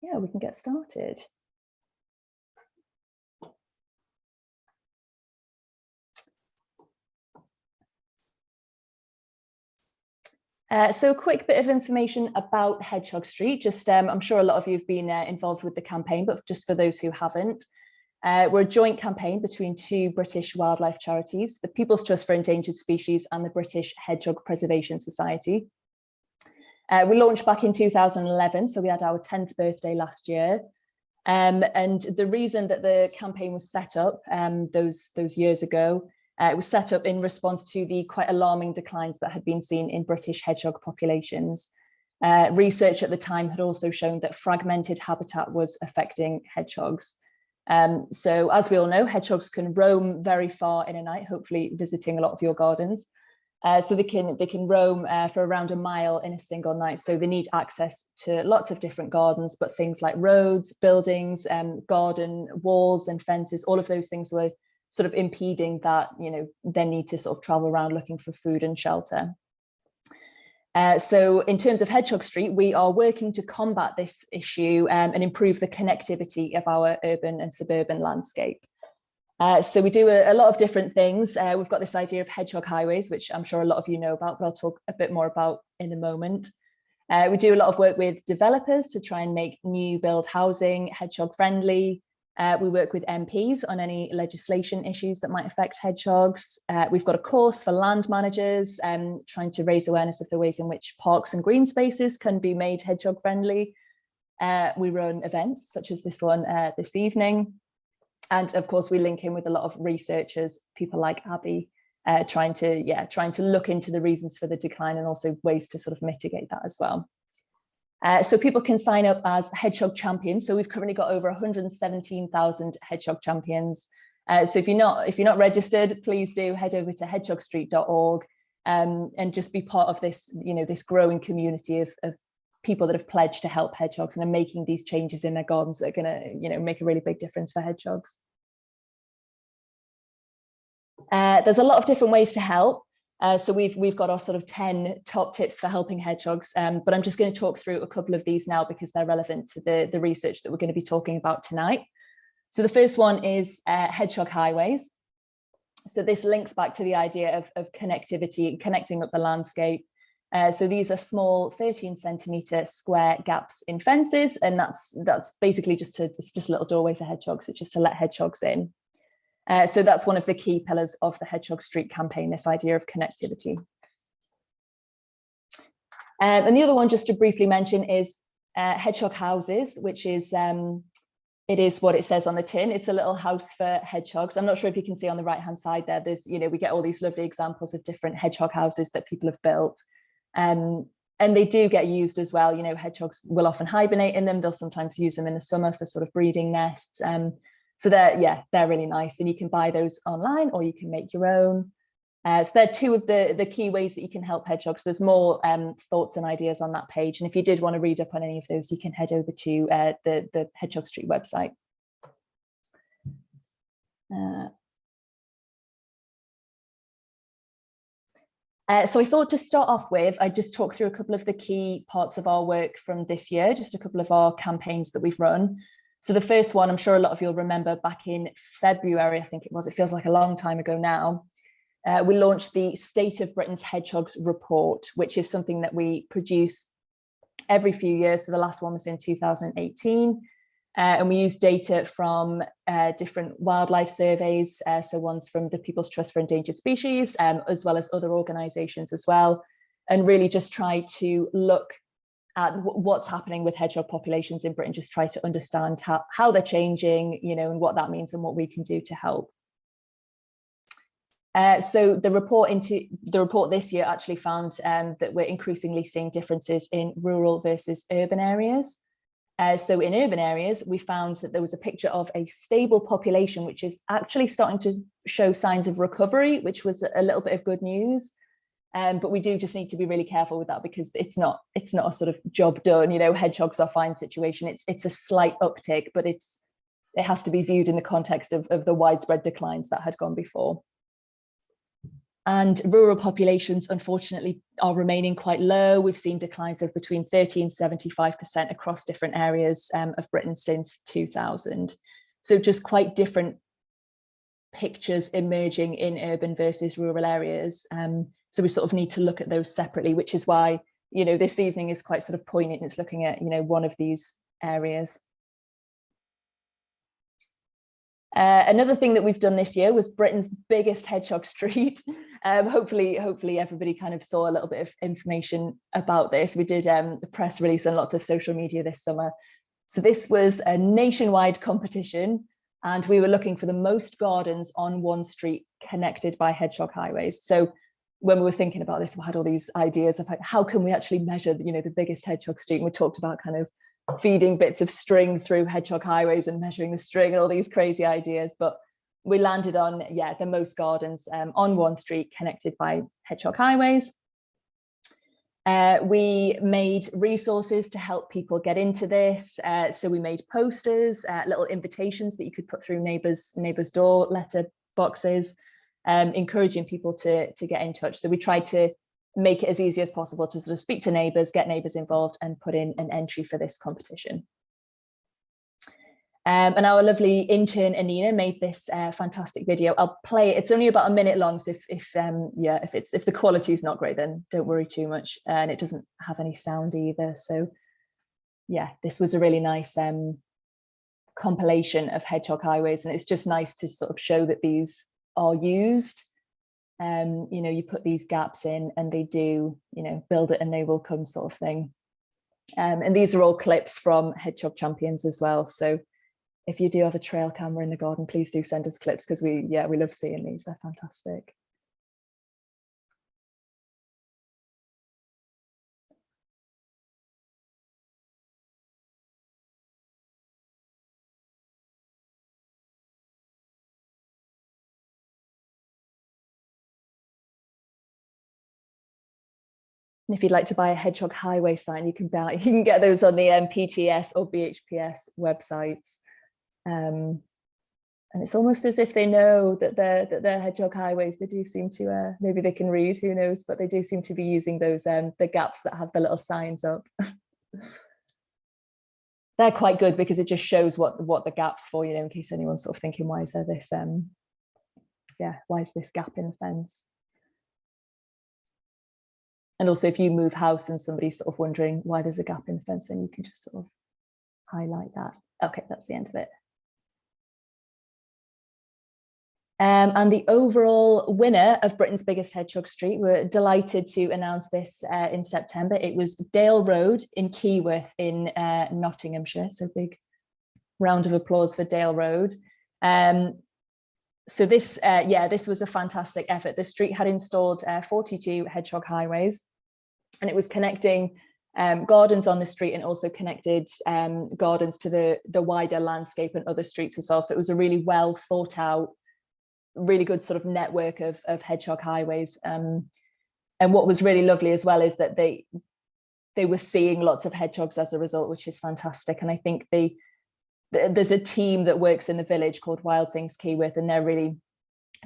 yeah, we can get started. So a quick bit of information about Hedgehog Street. Just, I'm sure a lot of you have been involved with the campaign, but just for those who haven't, we're a joint campaign between two British wildlife charities, the People's Trust for Endangered Species and the British Hedgehog Preservation Society. We launched back in 2011, so we had our 10th birthday last year. And the reason that the campaign was set up those years ago, it was set up in response to the quite alarming declines that had been seen in British hedgehog populations. Research at the time had also shown that fragmented habitat was affecting hedgehogs. So as we all know, hedgehogs can roam very far in a night, hopefully visiting a lot of your gardens. So they can roam for around a mile in a single night. So they need access to lots of different gardens, but things like roads, buildings, garden walls and fences, all of those things were sort of impeding that, their need to sort of travel around looking for food and shelter. So in terms of Hedgehog Street, we are working to combat this issue and improve the connectivity of our urban and suburban landscape. So we do a lot of different things. We've got this idea of hedgehog highways, which I'm sure a lot of you know about, but I'll talk a bit more about in a moment. We do a lot of work with developers to try and make new build housing hedgehog friendly. We work with MPs on any legislation issues that might affect hedgehogs. We've got a course for land managers, trying to raise awareness of the ways in which parks and green spaces can be made hedgehog friendly. We run events such as this one this evening. And of course, we link in with a lot of researchers, people like Abi, trying to look into the reasons for the decline and also ways to sort of mitigate that as well. So people can sign up as hedgehog champions. So we've currently got over 117,000 hedgehog champions. So if you're not registered, please do head over to hedgehogstreet.org and just be part of this, this growing community of people that have pledged to help hedgehogs and are making these changes in their gardens that are going to, make a really big difference for hedgehogs. There's a lot of different ways to help. So we've got our sort of 10 top tips for helping hedgehogs, but I'm just going to talk through a couple of these now because they're relevant to the research that we're going to be talking about tonight. So the first one is hedgehog highways. So this links back to the idea of connectivity, connecting up the landscape. So these are small 13-centimeter square gaps in fences, and that's basically it's just a little doorway for hedgehogs. It's just to let hedgehogs in. So that's one of the key pillars of the Hedgehog Street campaign, this idea of connectivity. And the other one, just to briefly mention, is hedgehog houses, which is it is what it says on the tin. It's a little house for hedgehogs. I'm not sure if you can see on the right-hand side there. There's, we get all these lovely examples of different hedgehog houses that people have built. And they do get used as well. Hedgehogs will often hibernate in them. They'll sometimes use them in the summer for sort of breeding nests. So they're really nice, and you can buy those online or you can make your own. So they're two of the key ways that you can help hedgehogs. There's more thoughts and ideas on that page. And if you did want to read up on any of those, you can head over to the Hedgehog Street website. So I thought to start off with, I'd just talk through a couple of the key parts of our work from this year, just a couple of our campaigns that we've run. So the first one, I'm sure a lot of you'll remember back in February, I think it was, it feels like a long time ago now. We launched the State of Britain's Hedgehogs report, which is something that we produce every few years. So the last one was in 2018. And we use data from different wildlife surveys. So ones from the People's Trust for Endangered Species, as well as other organisations as well. And really just try to look at what's happening with hedgehog populations in Britain, just try to understand how they're changing, and what that means and what we can do to help. So the report this year actually found that we're increasingly seeing differences in rural versus urban areas. So in urban areas, we found that there was a picture of a stable population, which is actually starting to show signs of recovery, which was a little bit of good news. But we do just need to be really careful with that because it's not a sort of job done, hedgehogs are fine situation. It's a slight uptick, but it has to be viewed in the context of the widespread declines that had gone before. And rural populations, unfortunately, are remaining quite low. We've seen declines of between 30 and 75% across different areas of Britain since 2000. So just quite different pictures emerging in urban versus rural areas. So we sort of need to look at those separately, which is why, you know, this evening is quite sort of poignant. It's looking at, you know, one of these areas. Another thing that we've done this year was Britain's biggest hedgehog street. Hopefully everybody kind of saw a little bit of information about this. We did a press release on lots of social media this summer. So this was a nationwide competition, and we were looking for the most gardens on one street connected by hedgehog highways. So when we were thinking about this, we had all these ideas of like, how can we actually measure, you know, the biggest hedgehog street? And we talked about kind of feeding bits of string through hedgehog highways and measuring the string and all these crazy ideas, but we landed on, yeah, the most gardens on one street connected by hedgehog highways. We made resources to help people get into this. So we made posters, little invitations that you could put through neighbours' door letter boxes, encouraging people to get in touch. So we tried to make it as easy as possible to sort of speak to neighbours, get neighbours involved, and put in an entry for this competition. And our lovely intern Anina made this fantastic video. I'll play it. It's only about a minute long, so if the quality is not great, then don't worry too much. And it doesn't have any sound either. So yeah, this was a really nice compilation of hedgehog highways, and it's just nice to sort of show that these are used. You know, you put these gaps in and they do, you know, build it and they will come sort of thing. And these are all clips from Hedgehog Champions as well. So if you do have a trail camera in the garden, please do send us clips, because we love seeing these. They're fantastic. And if you'd like to buy a hedgehog highway sign, you can get those on the PTS or BHPS websites. And it's almost as if they know that they're hedgehog highways. They do seem to, maybe they can read, who knows, but they do seem to be using those the gaps that have the little signs up. They're quite good because it just shows what the gap's for, you know, in case anyone's sort of thinking, why is there this why is this gap in the fence? And also, if you move house and somebody's sort of wondering why there's a gap in the fence, then you can just sort of highlight that. Okay, that's the end of it. And the overall winner of Britain's biggest hedgehog street, we're delighted to announce this in September. It was Dale Road in Keyworth in Nottinghamshire. So big round of applause for Dale Road. So this was a fantastic effort. The street had installed 42 hedgehog highways, and it was connecting gardens on the street and also connected gardens to the wider landscape and other streets as well. So it was a really well thought out, really good sort of network of hedgehog highways. And what was really lovely as well is that they were seeing lots of hedgehogs as a result, which is fantastic. And I think there's a team that works in the village called Wild Things Keyworth, and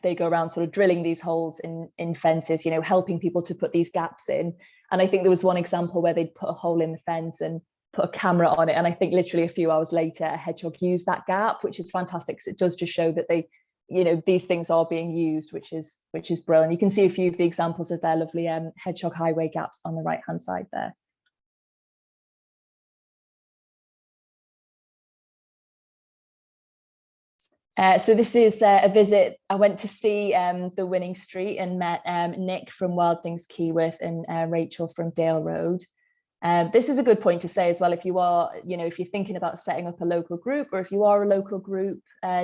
they go around sort of drilling these holes in fences, you know, helping people to put these gaps in. And I think there was one example where they'd put a hole in the fence and put a camera on it, and I think literally a few hours later a hedgehog used that gap, which is fantastic, because it does just show that they, you know, these things are being used, which is brilliant. You can see a few of the examples of their lovely hedgehog highway gaps on the right hand side there. So this is a visit. I went to see the winning street and met Nick from Wild Things Keyworth and Rachel from Dale Road. This is a good point to say as well, if you are, you know, if you're thinking about setting up a local group, or if you are a local group,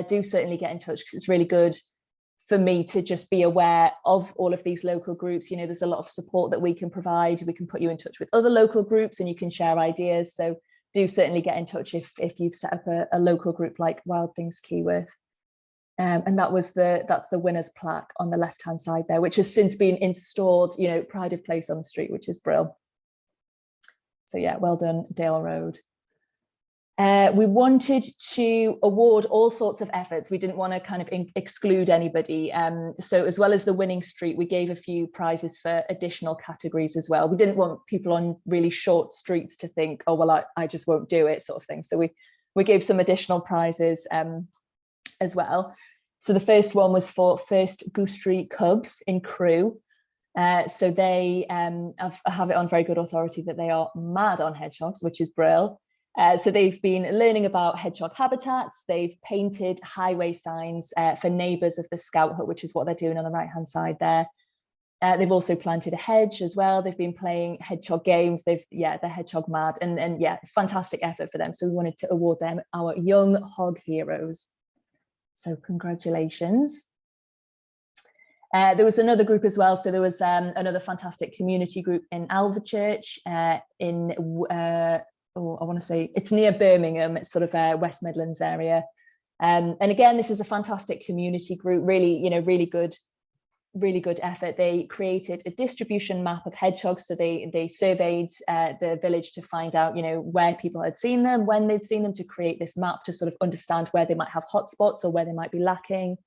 do certainly get in touch, because it's really good for me to just be aware of all of these local groups. You know, there's a lot of support that we can provide. We can put you in touch with other local groups and you can share ideas. So do certainly get in touch if you've set up a local group like Wild Things Keyworth. And that's the winner's plaque on the left hand side there, which has since been installed, you know, pride of place on the street, which is brilliant. So yeah, well done, Dale Road. We wanted to award all sorts of efforts. We didn't want to kind of exclude anybody. So as well as the winning street, we gave a few prizes for additional categories as well. We didn't want people on really short streets to think, oh, well, I just won't do it sort of thing. So we gave some additional prizes as well. So the first one was for first gooseberry cubs in Crewe. So they have it on very good authority that they are mad on hedgehogs, which is brilliant. So they've been learning about hedgehog habitats. They've painted highway signs for neighbours of the scout hut, which is what they're doing on the right-hand side there. They've also planted a hedge as well. They've been playing hedgehog games. They're hedgehog mad, and yeah, fantastic effort for them. So we wanted to award them our Young Hog Heroes. So congratulations. There was another group as well. So there was another fantastic community group in Alvechurch I want to say it's near Birmingham. It's sort of West Midlands area. And again, this is a fantastic community group, really, really good effort. They created a distribution map of hedgehogs. So they surveyed the village to find out, where people had seen them, when they'd seen them, to create this map to sort of understand where they might have hotspots or where they might be lacking.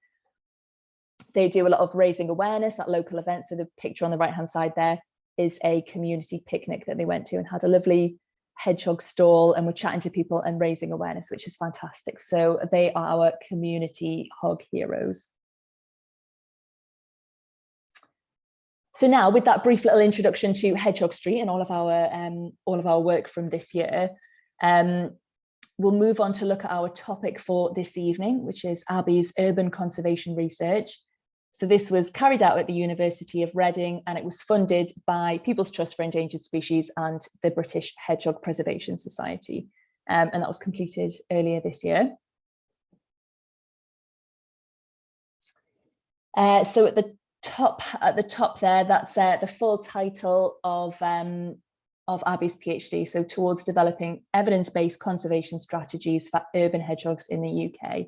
They do a lot of raising awareness at local events. So the picture on the right-hand side there is a community picnic that they went to and had a lovely hedgehog stall, and we're chatting to people and raising awareness, which is fantastic. So they are our community hog heroes. So now, with that brief little introduction to Hedgehog Street and all of our work from this year, we'll move on to look at our topic for this evening, which is Abi's urban conservation research. So this was carried out at the University of Reading, and it was funded by People's Trust for Endangered Species and the British Hedgehog Preservation Society. And that was completed earlier this year. So at the top there, that's the full title of Abi's PhD. So towards developing evidence-based conservation strategies for urban hedgehogs in the UK.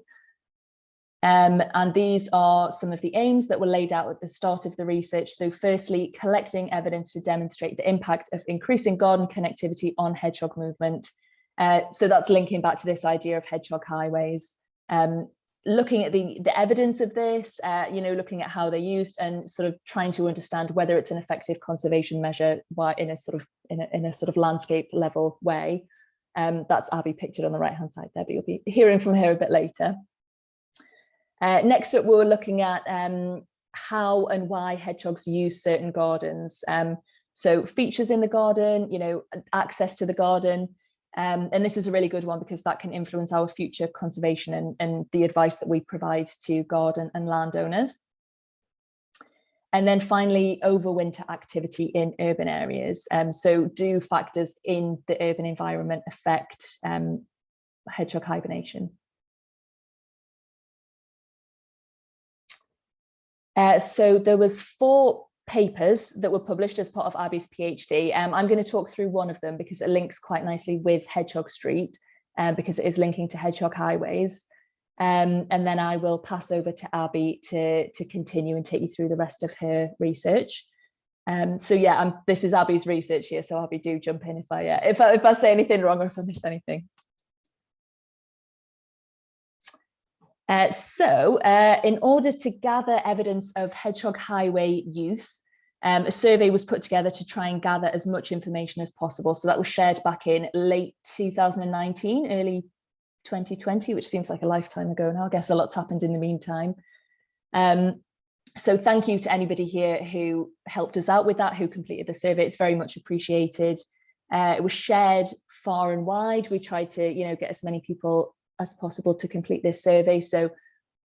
And these are some of the aims that were laid out at the start of the research. So firstly, collecting evidence to demonstrate the impact of increasing garden connectivity on hedgehog movement. So that's linking back to this idea of hedgehog highways. Looking at the evidence of this, looking at how they're used and sort of trying to understand whether it's an effective conservation measure in a sort of landscape level way. That's Abi pictured on the right-hand side there, but you'll be hearing from her a bit later. Next up, we're looking at how and why hedgehogs use certain gardens. So features in the garden, access to the garden. And this is a really good one because that can influence our future conservation and the advice that we provide to garden and landowners. And then finally, overwinter activity in urban areas. So do factors in the urban environment affect hedgehog hibernation? So there was 4 papers that were published as part of Abi's PhD. I'm going to talk through one of them because it links quite nicely with Hedgehog Street, because it is linking to hedgehog highways. And then I will pass over to Abi to continue and take you through the rest of her research. So yeah, this is Abi's research here. So Abi, do jump in if I say anything wrong or if I miss anything. In order to gather evidence of hedgehog highway use, a survey was put together to try and gather as much information as possible. So that was shared back in late 2019, early 2020, which seems like a lifetime ago now. I guess a lot's happened in the meantime. So thank you to anybody here who helped us out with that, who completed the survey. It's very much appreciated. It was shared far and wide. We tried to, get as many people as possible to complete this survey. So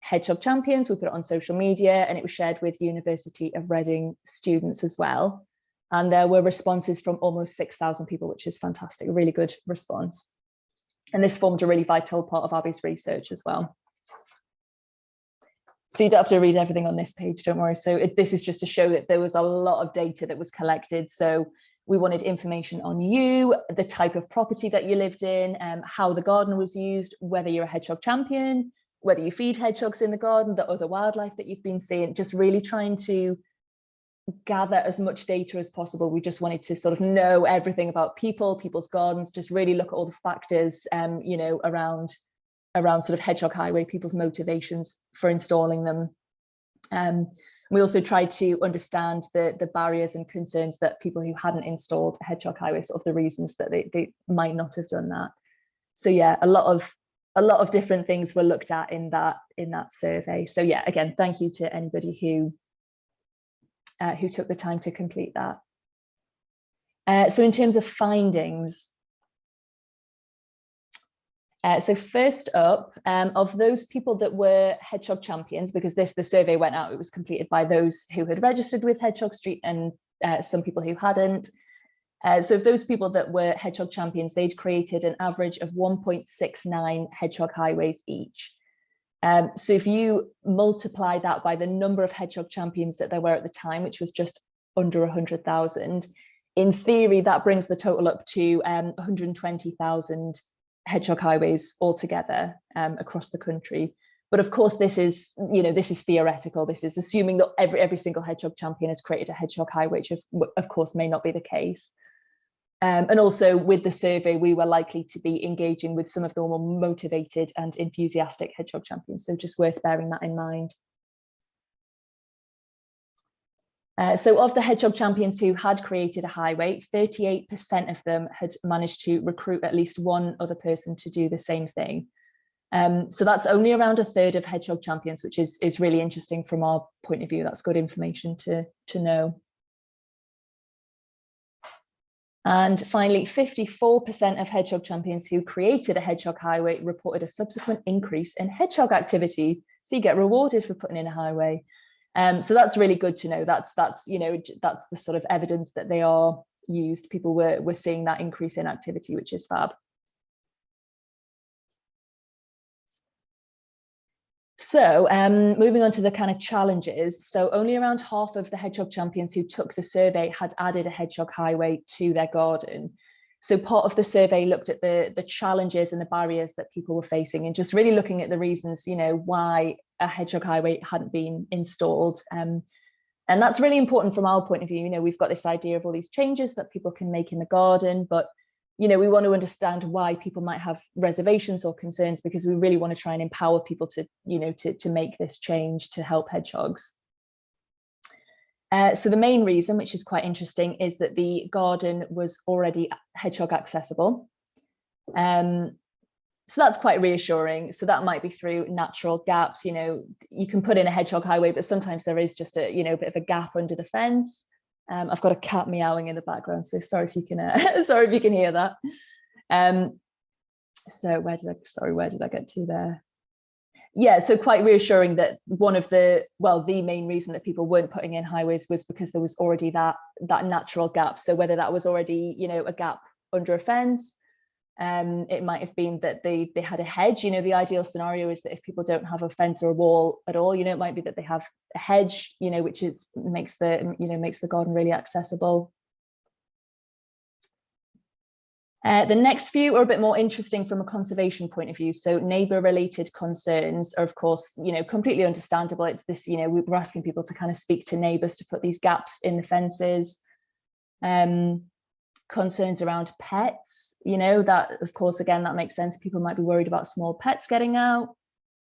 Hedgehog Champions, we put it on social media, and it was shared with University of Reading students as well. And there were responses from almost 6,000 people, which is fantastic, a really good response. And this formed a really vital part of Abi's research as well. So you don't have to read everything on this page, don't worry. So this is just to show that there was a lot of data that was collected. So we wanted information on you, the type of property that you lived in, how the garden was used, whether you're a hedgehog champion, whether you feed hedgehogs in the garden, the other wildlife that you've been seeing, just really trying to gather as much data as possible. We just wanted to sort of know everything about people's gardens, just really look at all the factors, you know, around sort of Hedgehog Highway, people's motivations for installing them. We also tried to understand the barriers and concerns that people who hadn't installed a Hedgehog Highway, sort of the reasons that they might not have done that. So yeah, a lot of different things were looked at in that survey. So yeah, again, thank you to anybody who took the time to complete that. So in terms of findings, so first up, of those people that were Hedgehog champions, because the survey went out, it was completed by those who had registered with Hedgehog Street and some people who hadn't. So of those people that were Hedgehog champions, they'd created an average of 1.69 Hedgehog highways each. So if you multiply that by the number of Hedgehog champions that there were at the time, which was just under 100,000, in theory, that brings the total up to 120,000 Hedgehog highways altogether across the country. But of course, this is, you know, this is theoretical. This is assuming that every single Hedgehog champion has created a Hedgehog highway, which of course may not be the case. And also with the survey, we were likely to be engaging with some of the more motivated and enthusiastic Hedgehog champions. So just worth bearing that in mind. So of the Hedgehog champions who had created a highway, 38% of them had managed to recruit at least one other person to do the same thing. So that's only around a third of Hedgehog champions, which is really interesting from our point of view. That's good information to know. And finally, 54% of Hedgehog champions who created a Hedgehog highway reported a subsequent increase in hedgehog activity. So you get rewarded for putting in a highway. So that's really good to know. That's you know, that's the sort of evidence that they are used. People were seeing that increase in activity, which is fab. So moving on to the kind of challenges. So only around half of the Hedgehog champions who took the survey had added a Hedgehog highway to their garden. So part of the survey looked at the challenges and the barriers that people were facing, and just really looking at the reasons, you know, why a Hedgehog highway hadn't been installed. And that's really important from our point of view. You know, we've got this idea of all these changes that people can make in the garden, but you know, we want to understand why people might have reservations or concerns, because we really want to try and empower people to, you know, to make this change to help hedgehogs. So the main reason, which is quite interesting, is that the garden was already hedgehog accessible. So that's quite reassuring. So that might be through natural gaps. You know, you can put in a hedgehog highway, but sometimes there is just a, you know, bit of a gap under the fence. I've got a cat meowing in the background, so sorry if you can sorry if you can hear that. So where did I get to there? Yeah, so quite reassuring that one of the main reason that people weren't putting in highways was because there was already that natural gap. So whether that was already, you know, a gap under a fence, it might have been that they had a hedge. You know, the ideal scenario is that if people don't have a fence or a wall at all, you know, it might be that they have a hedge, you know, which makes the garden really accessible. The next few are a bit more interesting from a conservation point of view. So neighbour related concerns are, of course, you know, completely understandable. It's this, you know, we're asking people to kind of speak to neighbours to put these gaps in the fences. Concerns around pets, you know, that of course, again, that makes sense. People might be worried about small pets getting out.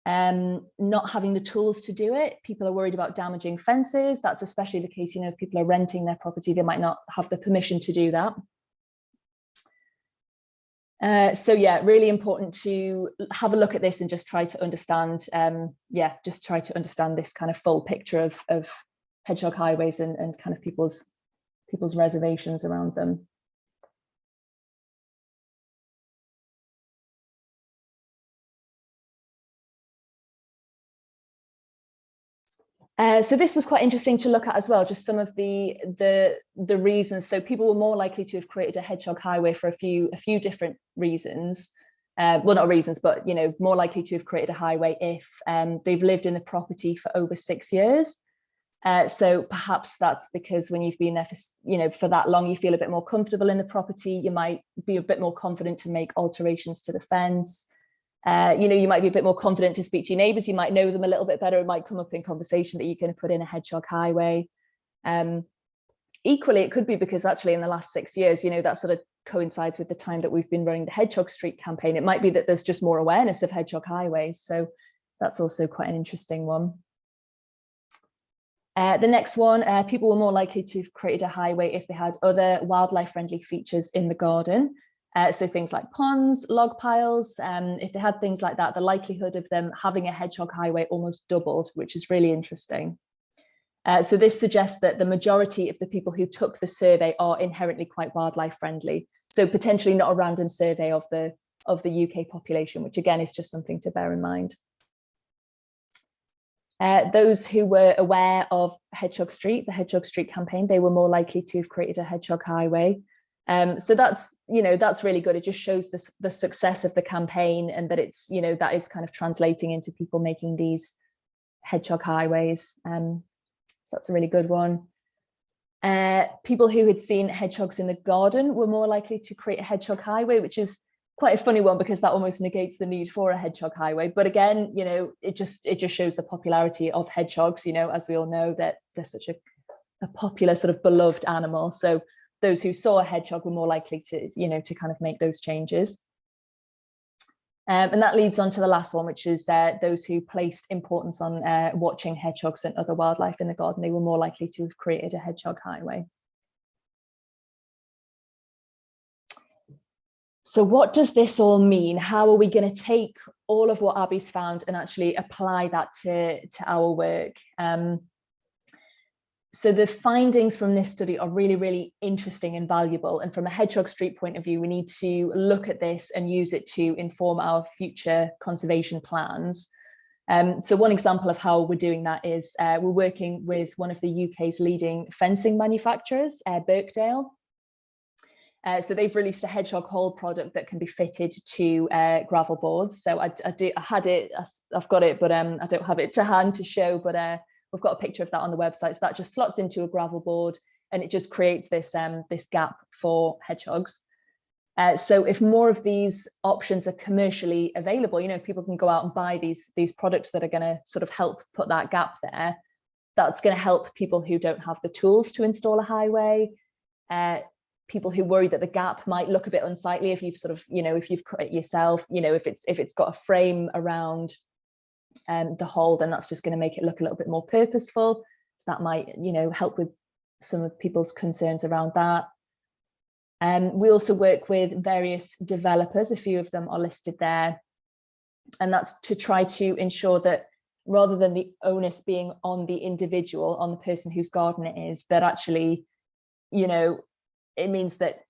Not having the tools to do it. People are worried about damaging fences. That's especially the case, you know, if people are renting their property, they might not have the permission to do that. So yeah, really important to have a look at this and just try to understand, just try to understand this kind of full picture of hedgehog highways and kind of people's reservations around them. So this was quite interesting to look at as well, just some of the reasons. So people were more likely to have created a hedgehog highway for a few different reasons. Well, not reasons, but, you know, more likely to have created a highway if they've lived in the property for over 6 years. So perhaps that's because when you've been there for, you know, for that long, you feel a bit more comfortable in the property. You might be a bit more confident to make alterations to the fence. You know, you might be a bit more confident to speak to your neighbours. You might know them a little bit better. It might come up in conversation that you're going to put in a hedgehog highway. Equally, it could be because actually in the last 6 years, that sort of coincides with the time that we've been running the Hedgehog Street campaign. It might be that there's just more awareness of hedgehog highways. So that's also quite an interesting one. The next one, people were more likely to have created a highway if they had other wildlife-friendly features in the garden. So things like ponds, log piles, if they had things like that, the likelihood of them having a hedgehog highway almost doubled, which is really interesting. So this suggests that the majority of the people who took the survey are inherently quite wildlife friendly. So potentially not a random survey of the UK population, which again is just something to bear in mind. Those who were aware of Hedgehog Street, the Hedgehog Street campaign, they were more likely to have created a hedgehog highway. So that's really good. It just shows the success of the campaign, and that it's, that is kind of translating into people making these hedgehog highways. So that's a really good one. People who had seen hedgehogs in the garden were more likely to create a hedgehog highway, which is quite a funny one because that almost negates the need for a hedgehog highway. But again, it just shows the popularity of hedgehogs. As we all know, that they're such a popular, sort of beloved animal. So those who saw a hedgehog were more likely to, to kind of make those changes. And that leads on to the last one, which is those who placed importance on watching hedgehogs and other wildlife in the garden. They were more likely to have created a hedgehog highway. So what does this all mean? How are we going to take all of what Abi's found and actually apply that to our work? So the findings from this study are really, really interesting and valuable. And from a Hedgehog Street point of view, we need to look at this and use it to inform our future conservation plans. So one example of how we're doing that is we're working with one of the UK's leading fencing manufacturers, Birkdale. So they've released a hedgehog hole product that can be fitted to gravel boards. So I've got it, but I don't have it to hand to show, but we've got a picture of that on the website. So that just slots into a gravel board and it just creates this, this gap for hedgehogs. So if more of these options are commercially available, if people can go out and buy these products that are going to sort of help put that gap there, that's going to help people who don't have the tools to install a highway, people who worry that the gap might look a bit unsightly if you've sort of, if you've cut it yourself, if it's got a frame around the hole, then that's just going to make it look a little bit more purposeful. So that might, help with some of people's concerns around that. We also work with various developers. A few of them are listed there, and that's to try to ensure that rather than the onus being on the individual, on the person whose garden it is, that actually, it means that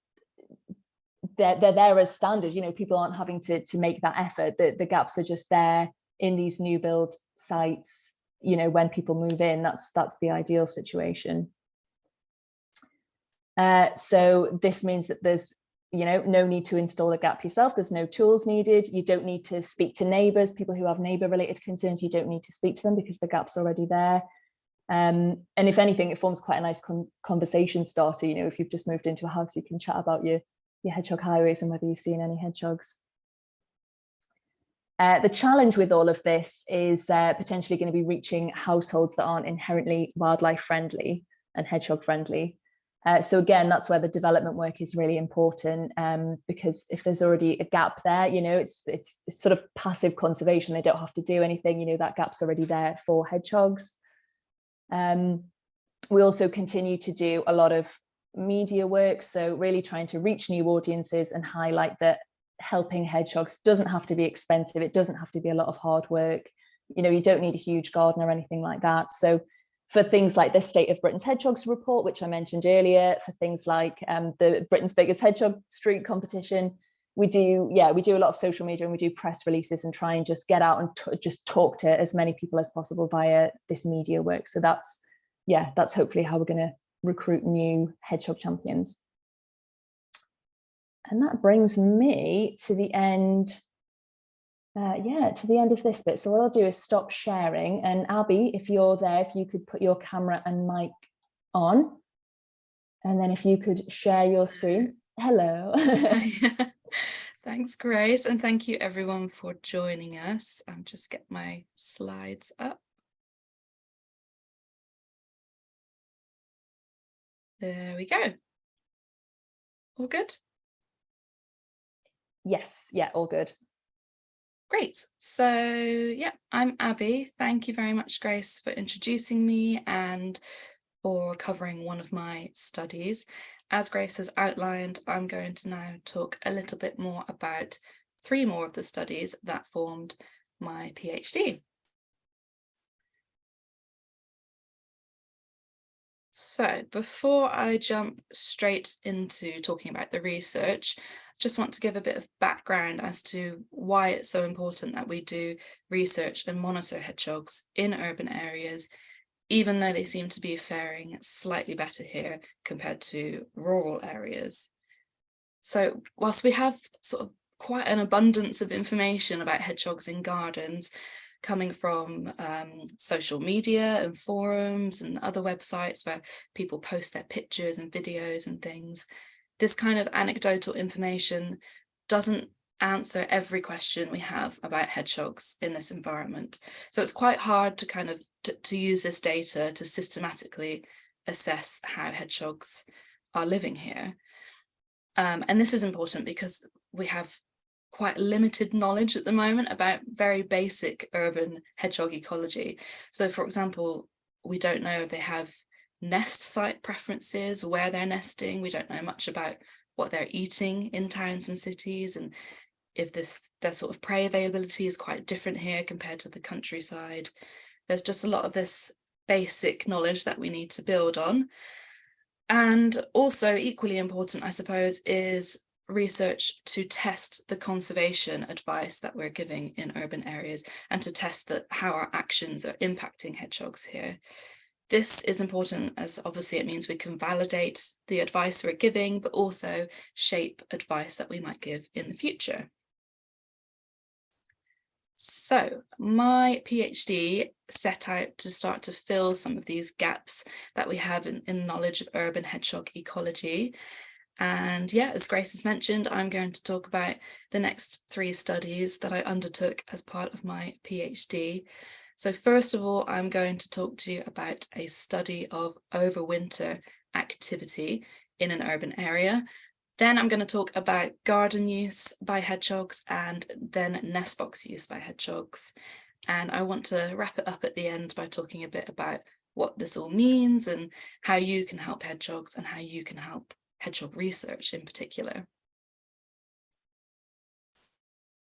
they're there as standard. People aren't having to make that effort. The gaps are just there in these new build sites, when people move in. That's the ideal situation. So this means that there's no need to install a gap yourself. There's no tools needed. You don't need to speak to neighbors. People who have neighbor related concerns, you don't need to speak to them because the gap's already there. And if anything, it forms quite a nice conversation starter. If you've just moved into a house, you can chat about your hedgehog highways and whether you've seen any hedgehogs. The challenge with all of this is potentially going to be reaching households that aren't inherently wildlife friendly and hedgehog friendly. So again, that's where the development work is really important, because if there's already a gap there, it's sort of passive conservation. They don't have to do anything. That gap's already there for hedgehogs. We also continue to do a lot of media work, so really trying to reach new audiences and highlight that helping hedgehogs doesn't have to be expensive. It doesn't have to be a lot of hard work. You don't need a huge garden or anything like that. So for things like the State of Britain's Hedgehogs report, which I mentioned earlier, for things like the Britain's Biggest Hedgehog Street competition, we do a lot of social media, and we do press releases and try and just get out and just talk to as many people as possible via this media work. So that's hopefully how we're going to recruit new hedgehog champions. And that brings me to the end, to the end of this bit. So what I'll do is stop sharing, and Abi, if you're there, if you could put your camera and mic on, and then if you could share your screen. Hello. Thanks, Grace, and thank you everyone for joining us. I'll just get my slides up. There we go. All good? Yes, yeah, all good. Great. So yeah, I'm Abby. Thank you very much, Grace, for introducing me and for covering one of my studies. As Grace has outlined, I'm going to now talk a little bit more about 3 more of the studies that formed my PhD. So before I jump straight into talking about the research, I just want to give a bit of background as to why it's so important that we do research and monitor hedgehogs in urban areas, even though they seem to be faring slightly better here compared to rural areas. So whilst we have sort of quite an abundance of information about hedgehogs in gardens, coming from social media and forums and other websites where people post their pictures and videos and things, this kind of anecdotal information doesn't answer every question we have about hedgehogs in this environment. So it's quite hard to kind of to use this data to systematically assess how hedgehogs are living here. And this is important because we have quite limited knowledge at the moment about very basic urban hedgehog ecology. So for example, we don't know if they have nest site preferences, where they're nesting. We don't know much about what they're eating in towns and cities, and if their sort of prey availability is quite different here compared to the countryside. There's just a lot of this basic knowledge that we need to build on. And also equally important, I suppose, is research to test the conservation advice that we're giving in urban areas and to test how our actions are impacting hedgehogs here. This is important as obviously it means we can validate the advice we're giving, but also shape advice that we might give in the future. So my PhD set out to start to fill some of these gaps that we have in knowledge of urban hedgehog ecology. And yeah, as Grace has mentioned, I'm going to talk about the next 3 studies that I undertook as part of my PhD. So first of all, I'm going to talk to you about a study of overwinter activity in an urban area. Then I'm going to talk about garden use by hedgehogs and then nest box use by hedgehogs. And I want to wrap it up at the end by talking a bit about what this all means and how you can help hedgehogs and how you can help hedgehog research in particular.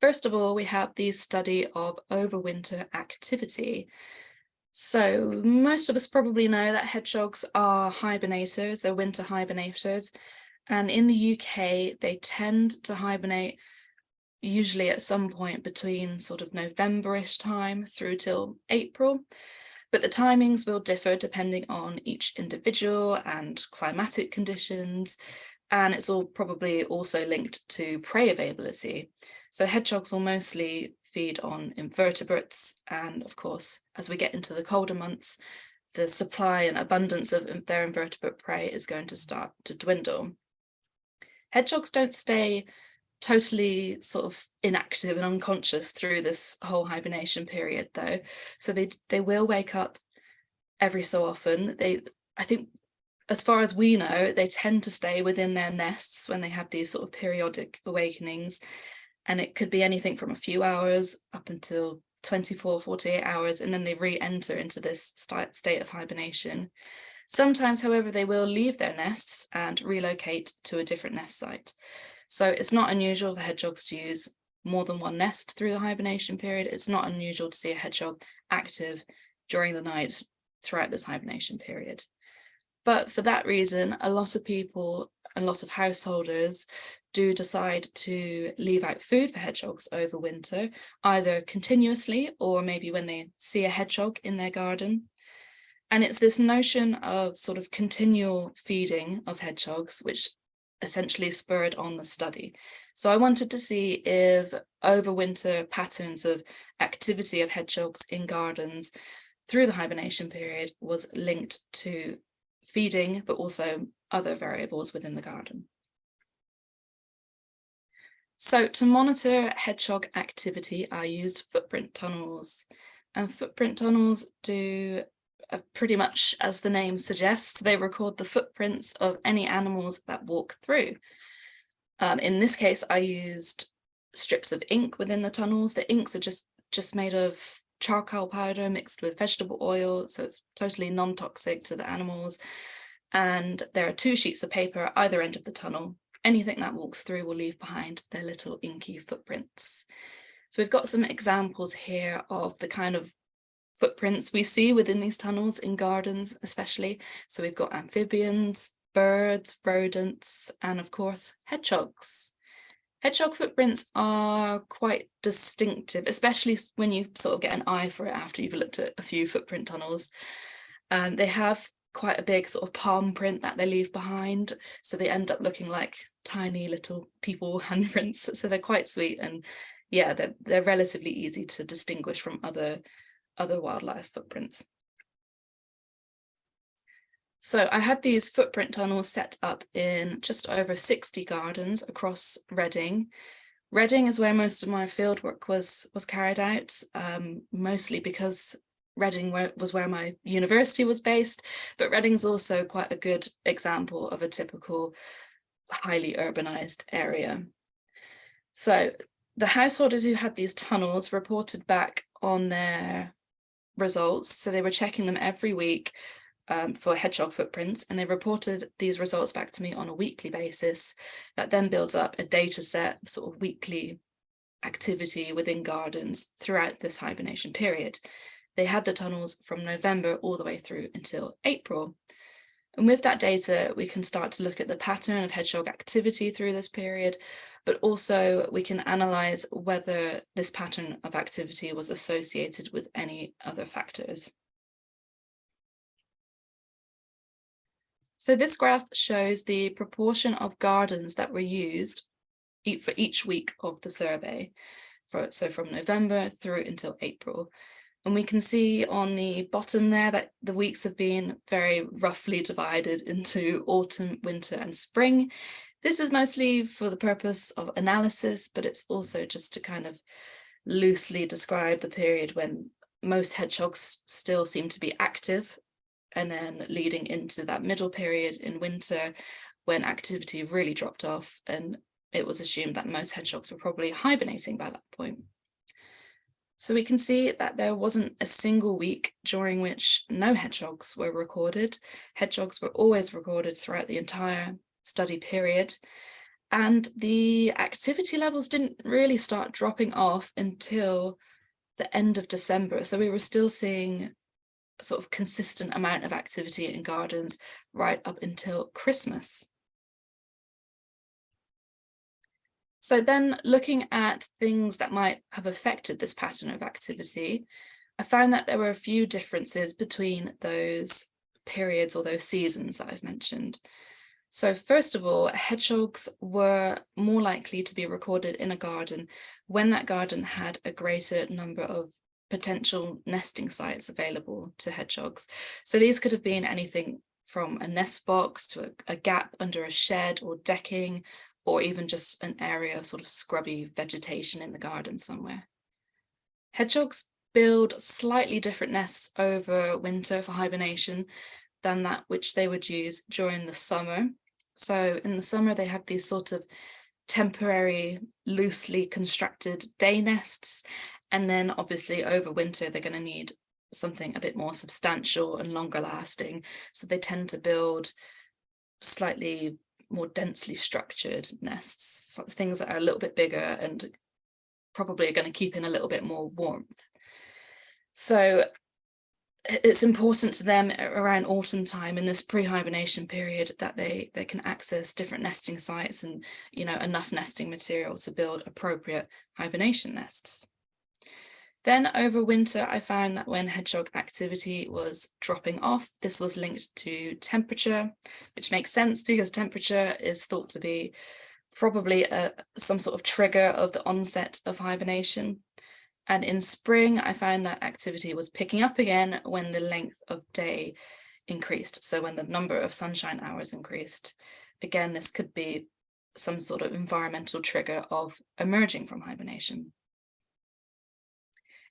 First of all, we have the study of overwinter activity. So most of us probably know that hedgehogs are hibernators, they're winter hibernators. And in the UK, they tend to hibernate usually at some point between sort of November-ish time through till April. But the timings will differ depending on each individual and climatic conditions. And it's all probably also linked to prey availability. So hedgehogs will mostly feed on invertebrates. And of course, as we get into the colder months, the supply and abundance of their invertebrate prey is going to start to dwindle. Hedgehogs don't stay totally sort of inactive and unconscious through this whole hibernation period though. So they will wake up every so often. I think as far as we know, they tend to stay within their nests when they have these sort of periodic awakenings. And it could be anything from a few hours up until 24, 48 hours, and then they re-enter into this state of hibernation. Sometimes, however, they will leave their nests and relocate to a different nest site. So it's not unusual for hedgehogs to use more than one nest through the hibernation period. It's not unusual to see a hedgehog active during the night throughout this hibernation period. But for that reason, a lot of people, a lot of householders do decide to leave out food for hedgehogs over winter, either continuously or maybe when they see a hedgehog in their garden. And it's this notion of sort of continual feeding of hedgehogs, which essentially spurred on the study. So I wanted to see if overwinter patterns of activity of hedgehogs in gardens through the hibernation period was linked to feeding, but also other variables within the garden. So to monitor hedgehog activity, I used footprint tunnels. And footprint tunnels do pretty much as the name suggests, they record the footprints of any animals that walk through. In this case, I used strips of ink within the tunnels. The inks are just made of charcoal powder mixed with vegetable oil, so it's totally non-toxic to the animals. And there are 2 sheets of paper at either end of the tunnel. Anything that walks through will leave behind their little inky footprints. So we've got some examples here of the kind of footprints we see within these tunnels in gardens especially. So we've got amphibians, birds, rodents, and of course hedgehogs. Hedgehog footprints are quite distinctive, especially when you sort of get an eye for it after you've looked at a few footprint tunnels. They have quite a big sort of palm print that they leave behind, so they end up looking like tiny little people handprints. So they're quite sweet, and yeah, they're relatively easy to distinguish from other wildlife footprints. So I had these footprint tunnels set up in just over 60 gardens across Reading. Reading is where most of my fieldwork was carried out, mostly because Reading was where my university was based, but Reading's also quite a good example of a typical highly urbanized area. So the householders who had these tunnels reported back on their results. So they were checking them every week for hedgehog footprints, and they reported these results back to me on a weekly basis. That then builds up a data set of sort of weekly activity within gardens throughout this hibernation period. They had the tunnels from November all the way through until April. And with that data, we can start to look at the pattern of hedgehog activity through this period, but also we can analyze whether this pattern of activity was associated with any other factors. So this graph shows the proportion of gardens that were used for each week of the survey, so from November through until April. And we can see on the bottom there that the weeks have been very roughly divided into autumn, winter, and spring. This is mostly for the purpose of analysis, but it's also just to kind of loosely describe the period when most hedgehogs still seem to be active, and then leading into that middle period in winter when activity really dropped off, and it was assumed that most hedgehogs were probably hibernating by that point. So we can see that there wasn't a single week during which no hedgehogs were recorded. Hedgehogs were always recorded throughout the entire study period, and the activity levels didn't really start dropping off until the end of December. So we were still seeing a sort of consistent amount of activity in gardens right up until Christmas. So then, looking at things that might have affected this pattern of activity, I found that there were a few differences between those periods or those seasons that I've mentioned. So first of all, hedgehogs were more likely to be recorded in a garden when that garden had a greater number of potential nesting sites available to hedgehogs. So these could have been anything from a nest box to a gap under a shed or decking, or even just an area of sort of scrubby vegetation in the garden somewhere. Hedgehogs build slightly different nests over winter for hibernation than that which they would use during the summer. So in the summer, they have these sort of temporary, loosely constructed day nests. And then obviously over winter, they're going to need something a bit more substantial and longer lasting. So they tend to build slightly more densely structured nests, so things that are a little bit bigger and probably are going to keep in a little bit more warmth. So it's important to them around autumn time in this pre-hibernation period that they can access different nesting sites and, you know, enough nesting material to build appropriate hibernation nests. Then over winter, I found that when hedgehog activity was dropping off, this was linked to temperature, which makes sense because temperature is thought to be probably some sort of trigger of the onset of hibernation. And in spring, I found that activity was picking up again when the length of day increased. So when the number of sunshine hours increased. Again, this could be some sort of environmental trigger of emerging from hibernation.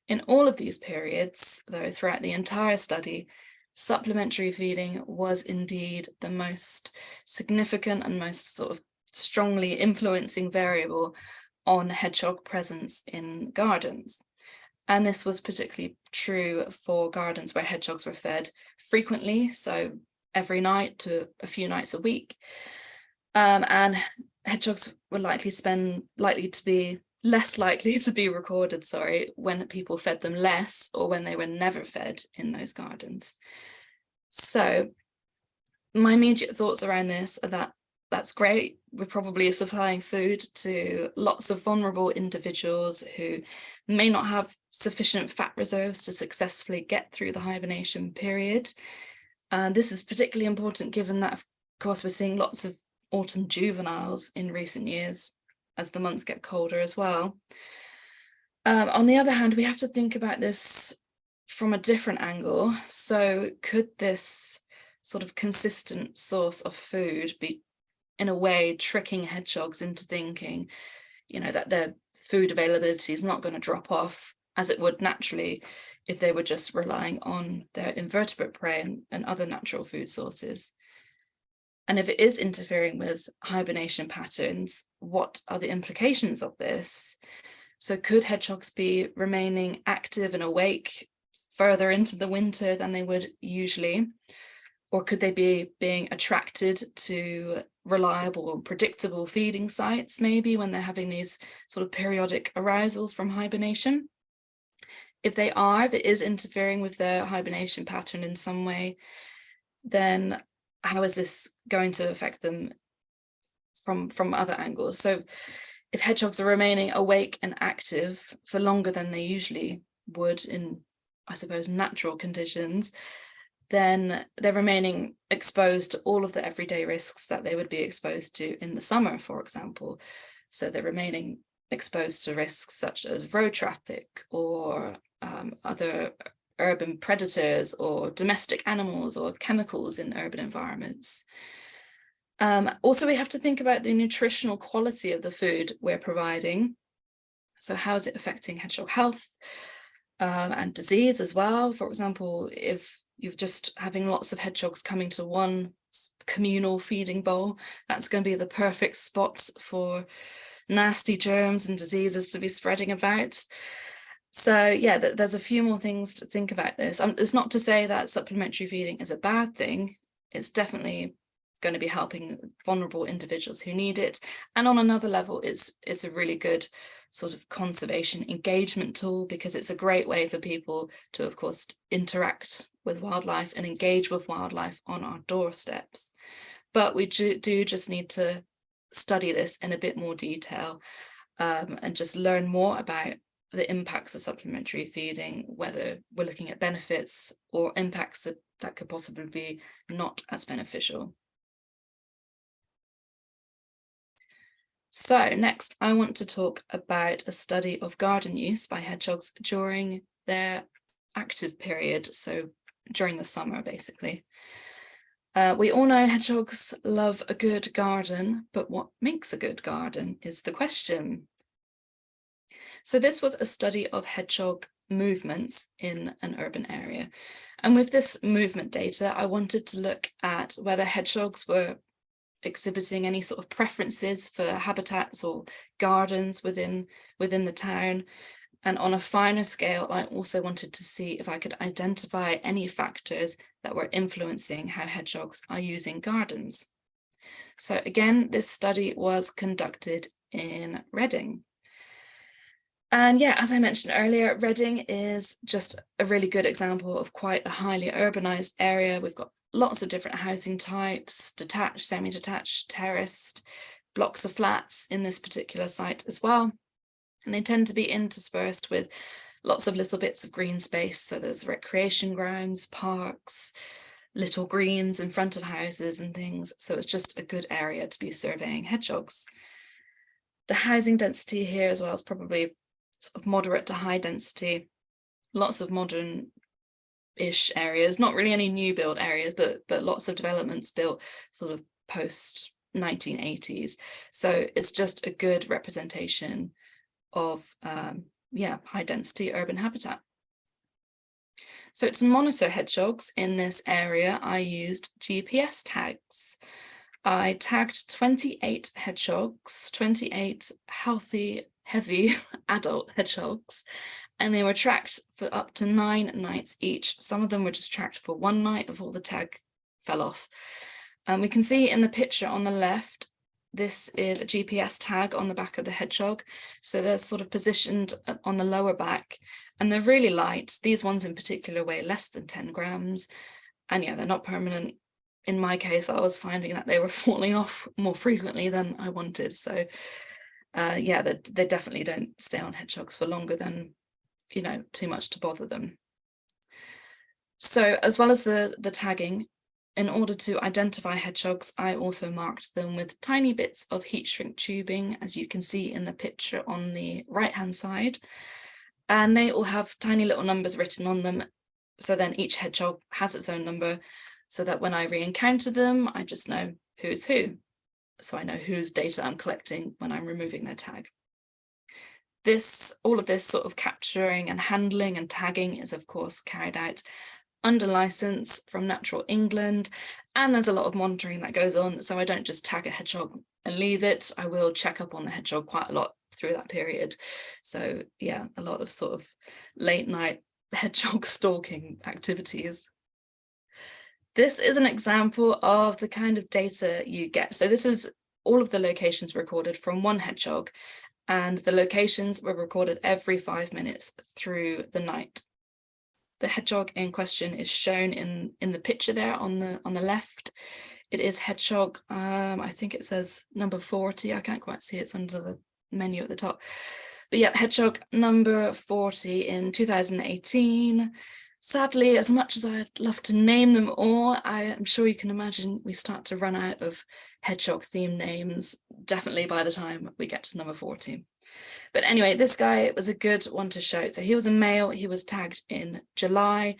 In all of these periods, though, throughout the entire study, supplementary feeding was indeed the most significant and most sort of strongly influencing variable on hedgehog presence in gardens. And this was particularly true for gardens where hedgehogs were fed frequently, so every night to a few nights a week. And hedgehogs were less likely to be recorded, when people fed them less or when they were never fed in those gardens. So my immediate thoughts around this are that that's great. We're probably supplying food to lots of vulnerable individuals who may not have sufficient fat reserves to successfully get through the hibernation period. And this is particularly important given that, of course, we're seeing lots of autumn juveniles in recent years as the months get colder as well. On the other hand, we have to think about this from a different angle. So could this sort of consistent source of food be, in a way, tricking hedgehogs into thinking, that their food availability is not going to drop off as it would naturally if they were just relying on their invertebrate prey and other natural food sources? And if it is interfering with hibernation patterns, what are the implications of this? So could hedgehogs be remaining active and awake further into the winter than they would usually? Or could they be being attracted to reliable and predictable feeding sites, maybe when they're having these sort of periodic arousals from hibernation? If it is interfering with their hibernation pattern in some way, then how is this going to affect them from other angles? So if hedgehogs are remaining awake and active for longer than they usually would in, I suppose, natural conditions, then they're remaining exposed to all of the everyday risks that they would be exposed to in the summer, for example. So they're remaining exposed to risks such as road traffic or other urban predators or domestic animals or chemicals in urban environments. Also, we have to think about the nutritional quality of the food we're providing. So how is it affecting hedgehog health and disease as well? For example, if you're just having lots of hedgehogs coming to one communal feeding bowl, that's going to be the perfect spot for nasty germs and diseases to be spreading about. So yeah, there's a few more things to think about this. It's not to say that supplementary feeding is a bad thing. It's definitely going to be helping vulnerable individuals who need it. And on another level, it's a really good sort of conservation engagement tool, because it's a great way for people to, of course, interact with wildlife and engage with wildlife on our doorsteps. But we do just need to study this in a bit more detail and just learn more about the impacts of supplementary feeding, whether we're looking at benefits or impacts that could possibly be not as beneficial. So next, I want to talk about a study of garden use by hedgehogs during their active period, so during the summer, basically. We all know hedgehogs love a good garden, but what makes a good garden is the question. So this was a study of hedgehog movements in an urban area. And with this movement data, I wanted to look at whether hedgehogs were exhibiting any sort of preferences for habitats or gardens within the town. And on a finer scale, I also wanted to see if I could identify any factors that were influencing how hedgehogs are using gardens. So again, this study was conducted in Reading. And yeah, as I mentioned earlier, Reading is just a really good example of quite a highly urbanized area. We've got lots of different housing types, detached, semi-detached, terraced, blocks of flats in this particular site as well. And they tend to be interspersed with lots of little bits of green space. So there's recreation grounds, parks, little greens in front of houses and things. So it's just a good area to be surveying hedgehogs. The housing density here as well is probably sort of moderate to high density, lots of modern-ish areas, not really any new build areas, but lots of developments built sort of post 1980s. So it's just a good representation of high density urban habitat. So to monitor hedgehogs in this area, I used GPS tags. I tagged 28 hedgehogs, 28 healthy, heavy adult hedgehogs, and they were tracked for up to 9 nights each. Some of them were just tracked for 1 night before the tag fell off. We can see in the picture on the left, this is a GPS tag on the back of the hedgehog. So they're sort of positioned on the lower back, and they're really light. These ones in particular weigh less than 10 grams. And yeah, they're not permanent. In my case, I was finding that they were falling off more frequently than I wanted. So yeah, they definitely don't stay on hedgehogs for longer than, you know, too much to bother them. So as well as the tagging, in order to identify hedgehogs, I also marked them with tiny bits of heat shrink tubing, as you can see in the picture on the right-hand side. And they all have tiny little numbers written on them. So then each hedgehog has its own number, so that when I re-encounter them, I just know who's who. So I know whose data I'm collecting when I'm removing their tag. All of this sort of capturing and handling and tagging is of course carried out under license from Natural England, and there's a lot of monitoring that goes on. So I don't just tag a hedgehog and leave it. I will check up on the hedgehog quite a lot through that period. So yeah, a lot of sort of late night hedgehog stalking activities. This is an example of the kind of data you get. So this is all of the locations recorded from one hedgehog, and the locations were recorded every 5 minutes through the night. The hedgehog in question is shown in the picture there on the left. It is hedgehog, I think it says number 40. I can't quite see, it's under the menu at the top. But yeah, hedgehog number 40 in 2018. Sadly, as much as I'd love to name them all, I am sure you can imagine we start to run out of hedgehog themed names, definitely by the time we get to number 40. But anyway, this guy was a good one to show. So he was a male, he was tagged in July,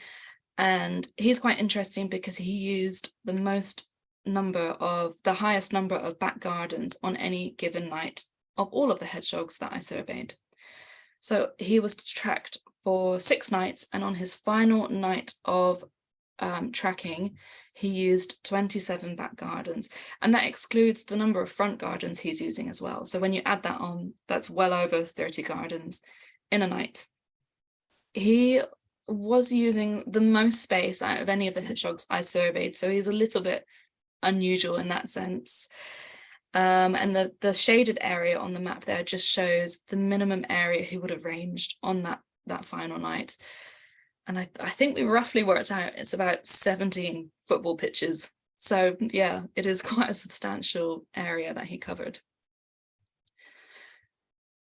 and he's quite interesting because he used the highest number of back gardens on any given night of all of the hedgehogs that I surveyed. So he was tracked for 6 nights, and on his final night of tracking, he used 27 back gardens, and that excludes the number of front gardens he's using as well. So when you add that on, that's well over 30 gardens in a night. He was using the most space out of any of the hedgehogs I surveyed, so he's a little bit unusual in that sense. And the shaded area on the map there just shows the minimum area he would have ranged on that final night. And I think we roughly worked out it's about 17 football pitches. So yeah, it is quite a substantial area that he covered.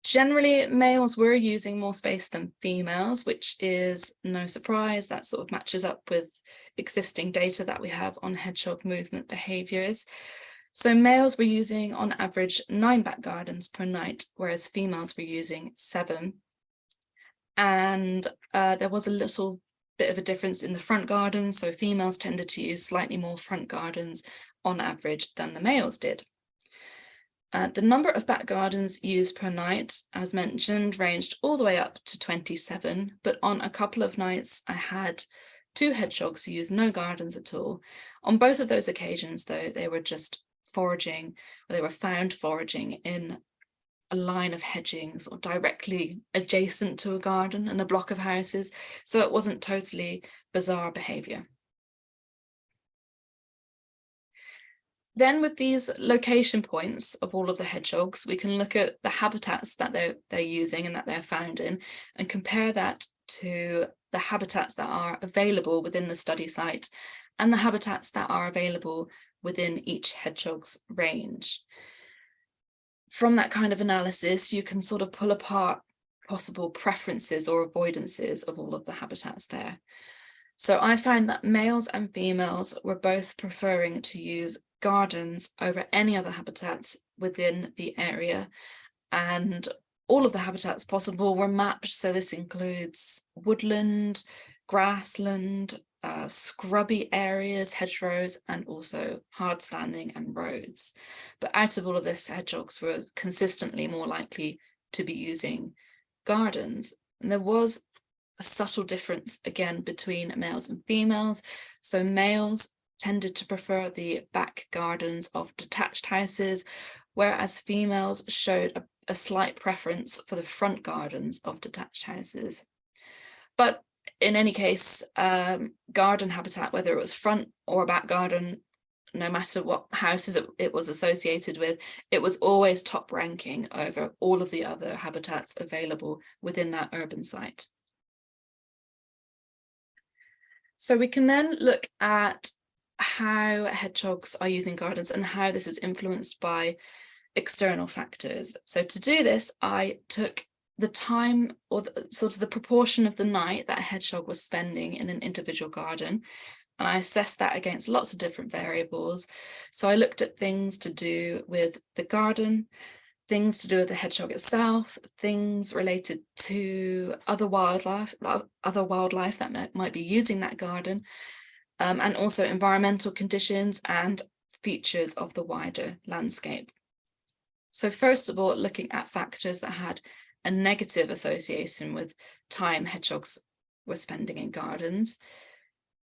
Generally, males were using more space than females, which is no surprise. That sort of matches up with existing data that we have on hedgehog movement behaviours. So males were using on average 9 back gardens per night, whereas females were using 7. And there was a little bit of a difference in the front gardens. So females tended to use slightly more front gardens on average than the males did. The number of back gardens used per night, as mentioned, ranged all the way up to 27. But on a couple of nights, I had 2 hedgehogs who used no gardens at all. On both of those occasions, though, they were just foraging, or they were found foraging in a line of hedgings or directly adjacent to a garden and a block of houses. So it wasn't totally bizarre behaviour. Then with these location points of all of the hedgehogs, we can look at the habitats that they're using and that they're found in, and compare that to the habitats that are available within the study site and the habitats that are available within each hedgehog's range. From that kind of analysis, you can sort of pull apart possible preferences or avoidances of all of the habitats there. So I find that males and females were both preferring to use gardens over any other habitats within the area, and all of the habitats possible were mapped. So this includes woodland, grassland, scrubby areas, hedgerows, and also hard standing and roads. But out of all of this, hedgehogs were consistently more likely to be using gardens. And there was a subtle difference again between males and females. So males tended to prefer the back gardens of detached houses, whereas females showed a slight preference for the front gardens of detached houses. But in any case, garden habitat, whether it was front or back garden, no matter what houses it was associated with, it was always top ranking over all of the other habitats available within that urban site. So we can then look at how hedgehogs are using gardens and how this is influenced by external factors. So to do this, I took the time or sort of the proportion of the night that a hedgehog was spending in an individual garden, and I assessed that against lots of different variables. So I looked at things to do with the garden, things to do with the hedgehog itself, things related to other wildlife that might be using that garden, and also environmental conditions and features of the wider landscape. So first of all, looking at factors that had a negative association with time hedgehogs were spending in gardens.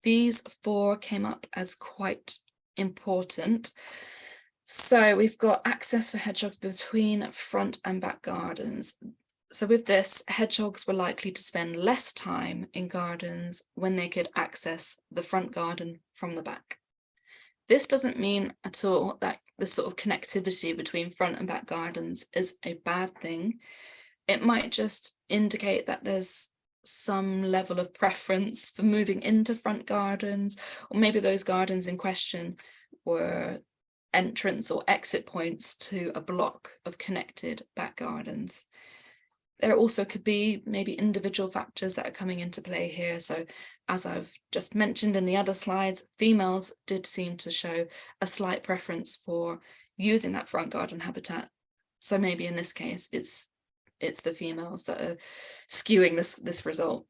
These 4 came up as quite important. So we've got access for hedgehogs between front and back gardens. So with this, hedgehogs were likely to spend less time in gardens when they could access the front garden from the back. This doesn't mean at all that the sort of connectivity between front and back gardens is a bad thing. It might just indicate that there's some level of preference for moving into front gardens, or maybe those gardens in question were entrance or exit points to a block of connected back gardens. There also could be maybe individual factors that are coming into play here. So as I've just mentioned in the other slides, females did seem to show a slight preference for using that front garden habitat. So maybe in this case, it's the females that are skewing this result.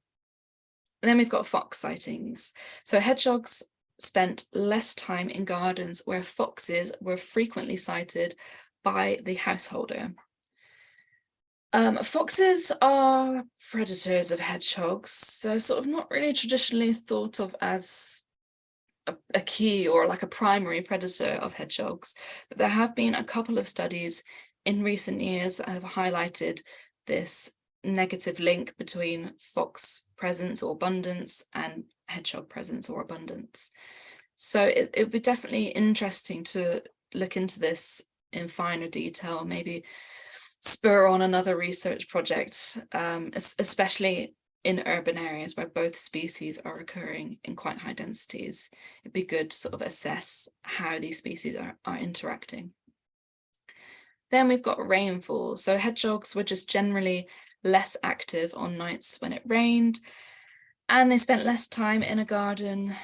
And then we've got fox sightings. So hedgehogs spent less time in gardens where foxes were frequently sighted by the householder. Foxes are predators of hedgehogs. They're sort of not really traditionally thought of as a key or like a primary predator of hedgehogs, but there have been a couple of studies in recent years that have highlighted this negative link between fox presence or abundance and hedgehog presence or abundance. So it would be definitely interesting to look into this in finer detail, maybe spur on another research project, especially in urban areas where both species are occurring in quite high densities. It'd be good to sort of assess how these species are interacting. Then we've got rainfall. So hedgehogs were just generally less active on nights when it rained, and they spent less time in a garden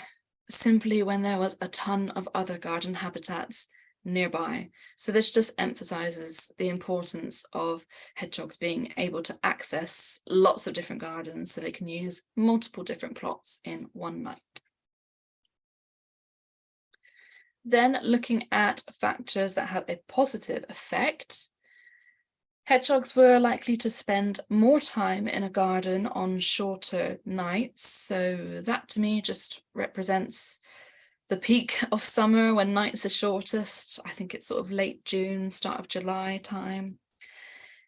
simply when there was a ton of other garden habitats nearby. So this just emphasizes the importance of hedgehogs being able to access lots of different gardens so they can use multiple different plots in one night. Then looking at factors that had a positive effect, hedgehogs were likely to spend more time in a garden on shorter nights. So that to me just represents the peak of summer when nights are shortest. I think it's sort of late June, start of July time.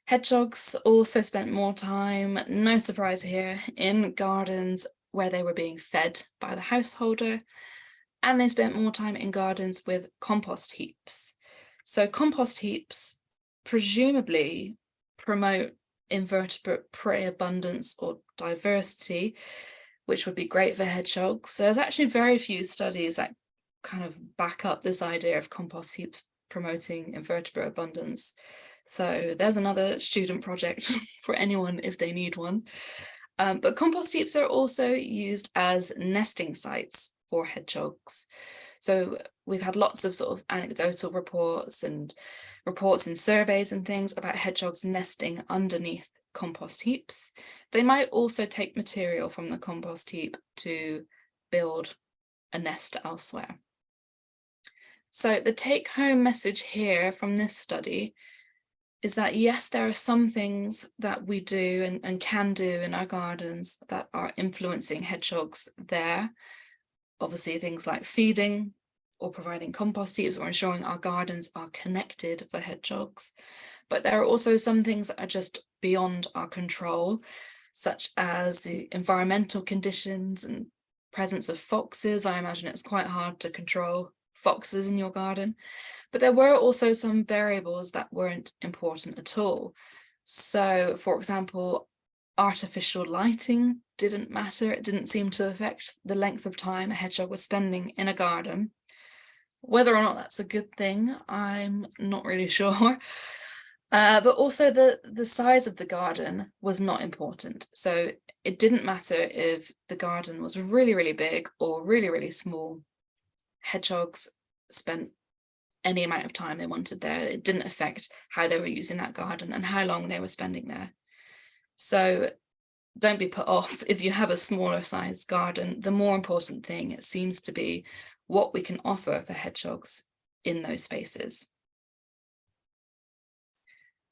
Hedgehogs also spent more time, no surprise here, in gardens where they were being fed by the householder, and they spent more time in gardens with compost heaps. So compost heaps presumably promote invertebrate prey abundance or diversity, which would be great for hedgehogs. So there's actually very few studies that kind of back up this idea of compost heaps promoting invertebrate abundance. So there's another student project for anyone if they need one. But compost heaps are also used as nesting sites for hedgehogs. So we've had lots of sort of anecdotal reports and surveys and things about hedgehogs nesting underneath compost heaps. They might also take material from the compost heap to build a nest elsewhere. So the take-home message here from this study is that yes, there are some things that we do and can do in our gardens that are influencing hedgehogs there. Obviously, things like feeding or providing compost heaps or ensuring our gardens are connected for hedgehogs. But there are also some things that are just beyond our control, such as the environmental conditions and presence of foxes. I imagine it's quite hard to control foxes in your garden. But there were also some variables that weren't important at all. So, for example, artificial lighting didn't matter. It didn't seem to affect the length of time a hedgehog was spending in a garden. Whether or not that's a good thing, I'm not really sure. But also the size of the garden was not important. So it didn't matter if the garden was really, really big or really, really small. Hedgehogs spent any amount of time they wanted there. It didn't affect how they were using that garden and how long they were spending there. So don't be put off if you have a smaller sized garden. The more important thing, it seems to be what we can offer for hedgehogs in those spaces.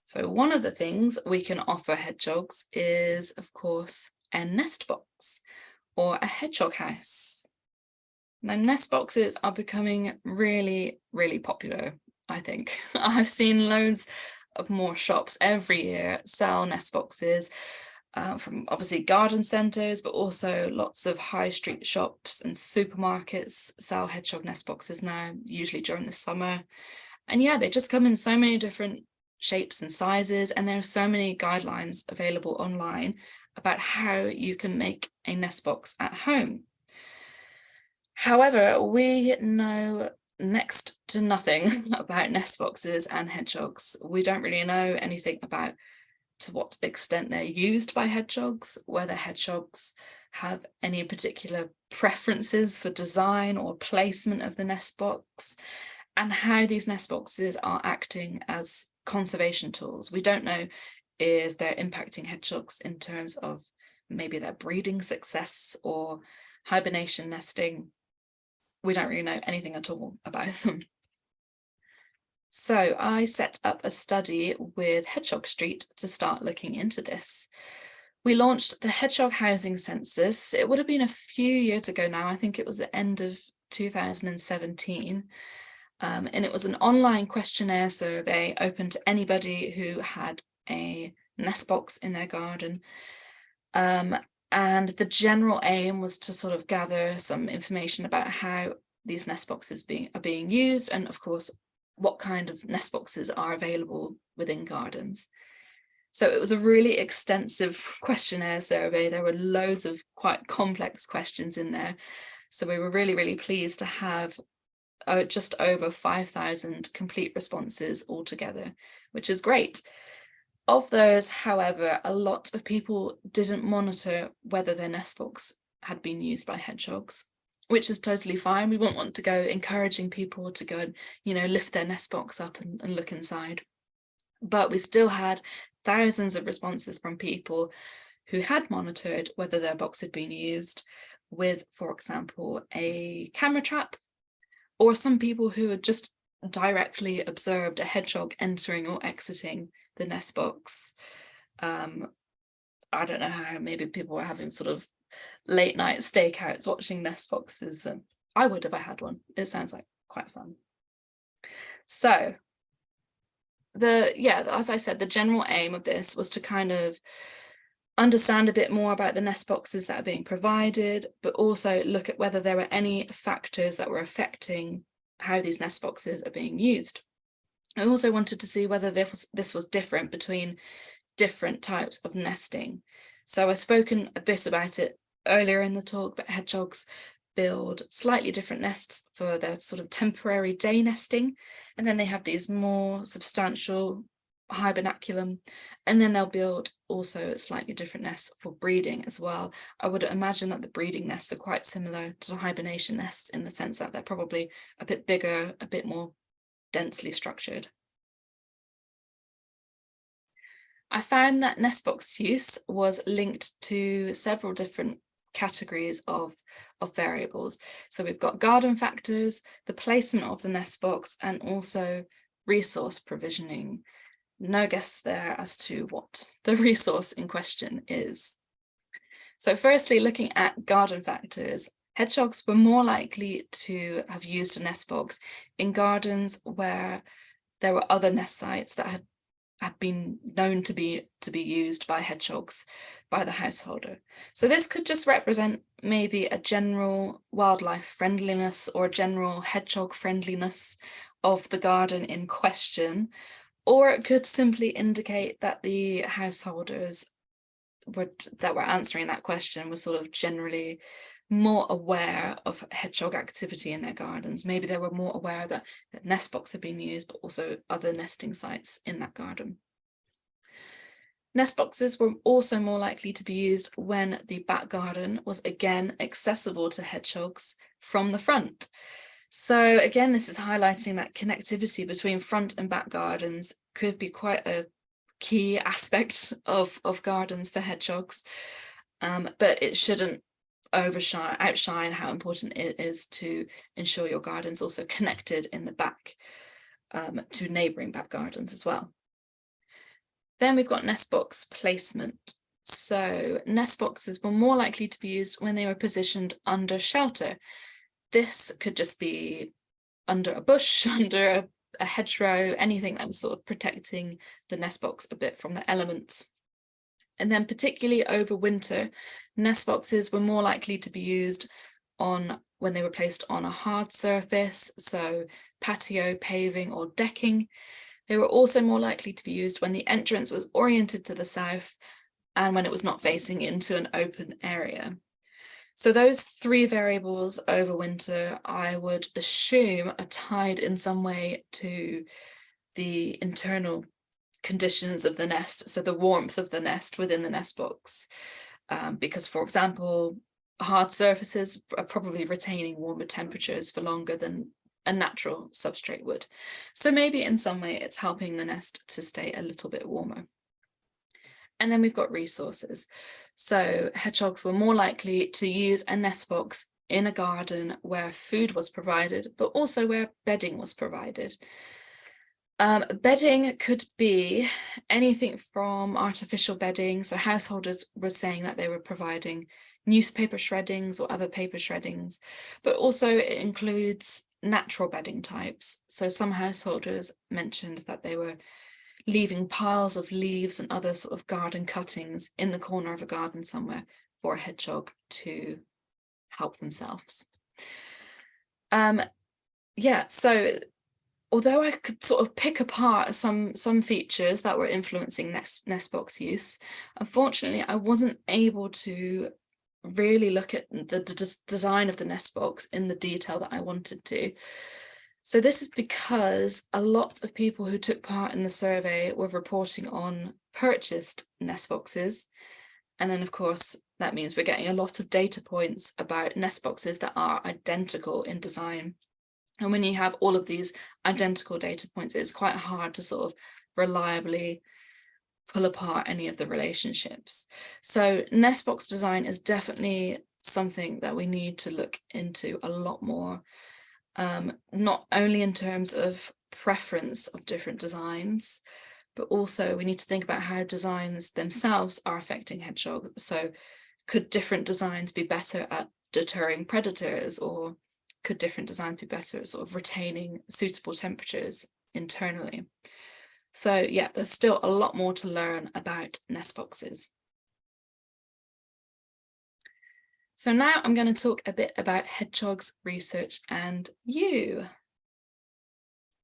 So one of the things we can offer hedgehogs is, of course, a nest box or a hedgehog house. Now, nest boxes are becoming really, really popular, I think. I've seen loads of more shops every year sell nest boxes from obviously garden centres, but also lots of high street shops and supermarkets sell hedgehog nest boxes now, usually during the summer. And yeah, they just come in so many different shapes and sizes, and there are so many guidelines available online about how you can make a nest box at home. However, we know next to nothing about nest boxes and hedgehogs. We don't really know anything about to what extent they're used by hedgehogs, whether hedgehogs have any particular preferences for design or placement of the nest box, and how these nest boxes are acting as conservation tools. We don't know if they're impacting hedgehogs in terms of maybe their breeding success or hibernation nesting. We don't really know anything at all about them. So I set up a study with Hedgehog Street to start looking into this. We launched the hedgehog housing census. It would have been a few years ago now. I think it was the end of 2017. And it was an online questionnaire survey open to anybody who had a nest box in their garden. And the general aim was to sort of gather some information about how these nest boxes are being used, and of course, what kind of nest boxes are available within gardens. So it was a really extensive questionnaire survey. There were loads of quite complex questions in there. So we were really, really pleased to have just over 5,000 complete responses altogether, which is great. Of those, however, a lot of people didn't monitor whether their nest box had been used by hedgehogs, which is totally fine. We wouldn't want to go encouraging people to go and, lift their nest box up and look inside. But we still had thousands of responses from people who had monitored whether their box had been used with, for example, a camera trap, or some people who had just directly observed a hedgehog entering or exiting the nest box. I don't know how, maybe people were having sort of late night stakeouts watching nest boxes. I would if I had one. It sounds like quite fun. So as I said, the general aim of this was to kind of understand a bit more about the nest boxes that are being provided, but also look at whether there were any factors that were affecting how these nest boxes are being used. I also wanted to see whether this was different between different types of nesting. So I've spoken a bit about it earlier in the talk, but hedgehogs build slightly different nests for their sort of temporary day nesting, and then they have these more substantial hibernaculum, and then they'll build also slightly different nests for breeding as well. I would imagine that the breeding nests are quite similar to the hibernation nests in the sense that they're probably a bit bigger, a bit more densely structured. I found that nest box use was linked to several different categories of variables. So we've got garden factors, the placement of the nest box, and also resource provisioning. no guess there as to what the resource in question is. So firstly, looking at garden factors, hedgehogs were more likely to have used a nest box in gardens where there were other nest sites that had been known to be used by hedgehogs by the householder. So this could just represent maybe a general wildlife friendliness or general hedgehog friendliness of the garden in question, or it could simply indicate that the householders that were answering that question were sort of generally more aware of hedgehog activity in their gardens. Maybe they were more aware that nest box had been used, but also other nesting sites in that garden. Nest boxes were also more likely to be used when the back garden was again accessible to hedgehogs from the front. So again, this is highlighting that connectivity between front and back gardens could be quite a key aspect of gardens for hedgehogs, but it shouldn't outshine how important it is to ensure your garden's also connected in the back to neighbouring back gardens as well. Then we've got nest box placement. So nest boxes were more likely to be used when they were positioned under shelter. This could just be under a bush, under a hedgerow, anything that was sort of protecting the nest box a bit from the elements. And then particularly over winter, nest boxes were more likely to be used when they were placed on a hard surface, so patio, paving or decking. They were also more likely to be used when the entrance was oriented to the south and when it was not facing into an open area. So those three variables over winter, I would assume, are tied in some way to the internal conditions of the nest, so the warmth of the nest within the nest box. Because, for example, hard surfaces are probably retaining warmer temperatures for longer than a natural substrate would. So maybe in some way it's helping the nest to stay a little bit warmer. And then we've got resources. So hedgehogs were more likely to use a nest box in a garden where food was provided, but also where bedding was provided. Bedding could be anything from artificial bedding. So householders were saying that they were providing newspaper shreddings or other paper shreddings, but also it includes natural bedding types. So some householders mentioned that they were leaving piles of leaves and other sort of garden cuttings in the corner of a garden somewhere for a hedgehog to help themselves. So although I could sort of pick apart some features that were influencing nest box use, unfortunately I wasn't able to really look at the design of the nest box in the detail that I wanted to. So this is because a lot of people who took part in the survey were reporting on purchased nest boxes. And then of course, that means we're getting a lot of data points about nest boxes that are identical in design. And when you have all of these identical data points, it's quite hard to sort of reliably pull apart any of the relationships. So nest box design is definitely something that we need to look into a lot more, not only in terms of preference of different designs, but also we need to think about how designs themselves are affecting hedgehogs. So could different designs be better at deterring predators, or could different designs be better at sort of retaining suitable temperatures internally? So yeah, there's still a lot more to learn about nest boxes. So now I'm going to talk a bit about hedgehogs, research and you.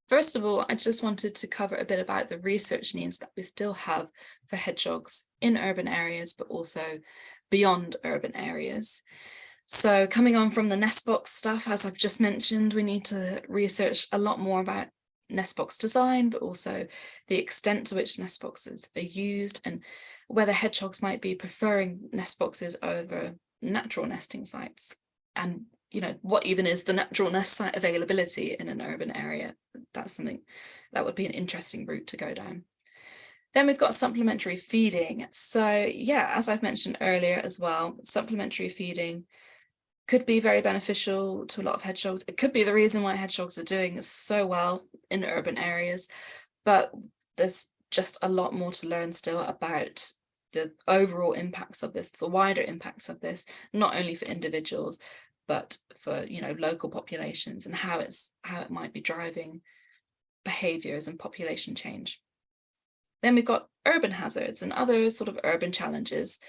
First of all, I just wanted to cover a bit about the research needs that we still have for hedgehogs in urban areas, but also beyond urban areas. So coming on from the nest box stuff, as I've just mentioned, we need to research a lot more about nest box design, but also the extent to which nest boxes are used and whether hedgehogs might be preferring nest boxes over natural nesting sites. And, you know, what even is the natural nest site availability in an urban area? That's something that would be an interesting route to go down. Then we've got supplementary feeding. So yeah, as I've mentioned earlier as well, supplementary feeding could be very beneficial to a lot of hedgehogs. It could be the reason why hedgehogs are doing so well in urban areas, but there's just a lot more to learn still about the overall impacts of this, the wider impacts of this, not only for individuals, but for, you know, local populations, and how it might be driving behaviours and population change. Then we've got urban hazards and other sort of urban challenges.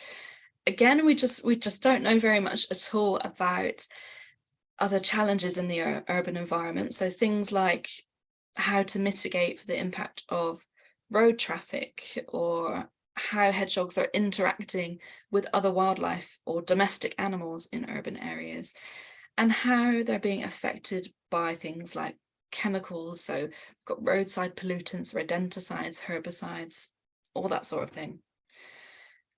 Again, we just don't know very much at all about other challenges in the urban environment. So things like how to mitigate for the impact of road traffic, or how hedgehogs are interacting with other wildlife or domestic animals in urban areas, and how they're being affected by things like chemicals. So we've got roadside pollutants, rodenticides, herbicides, all that sort of thing.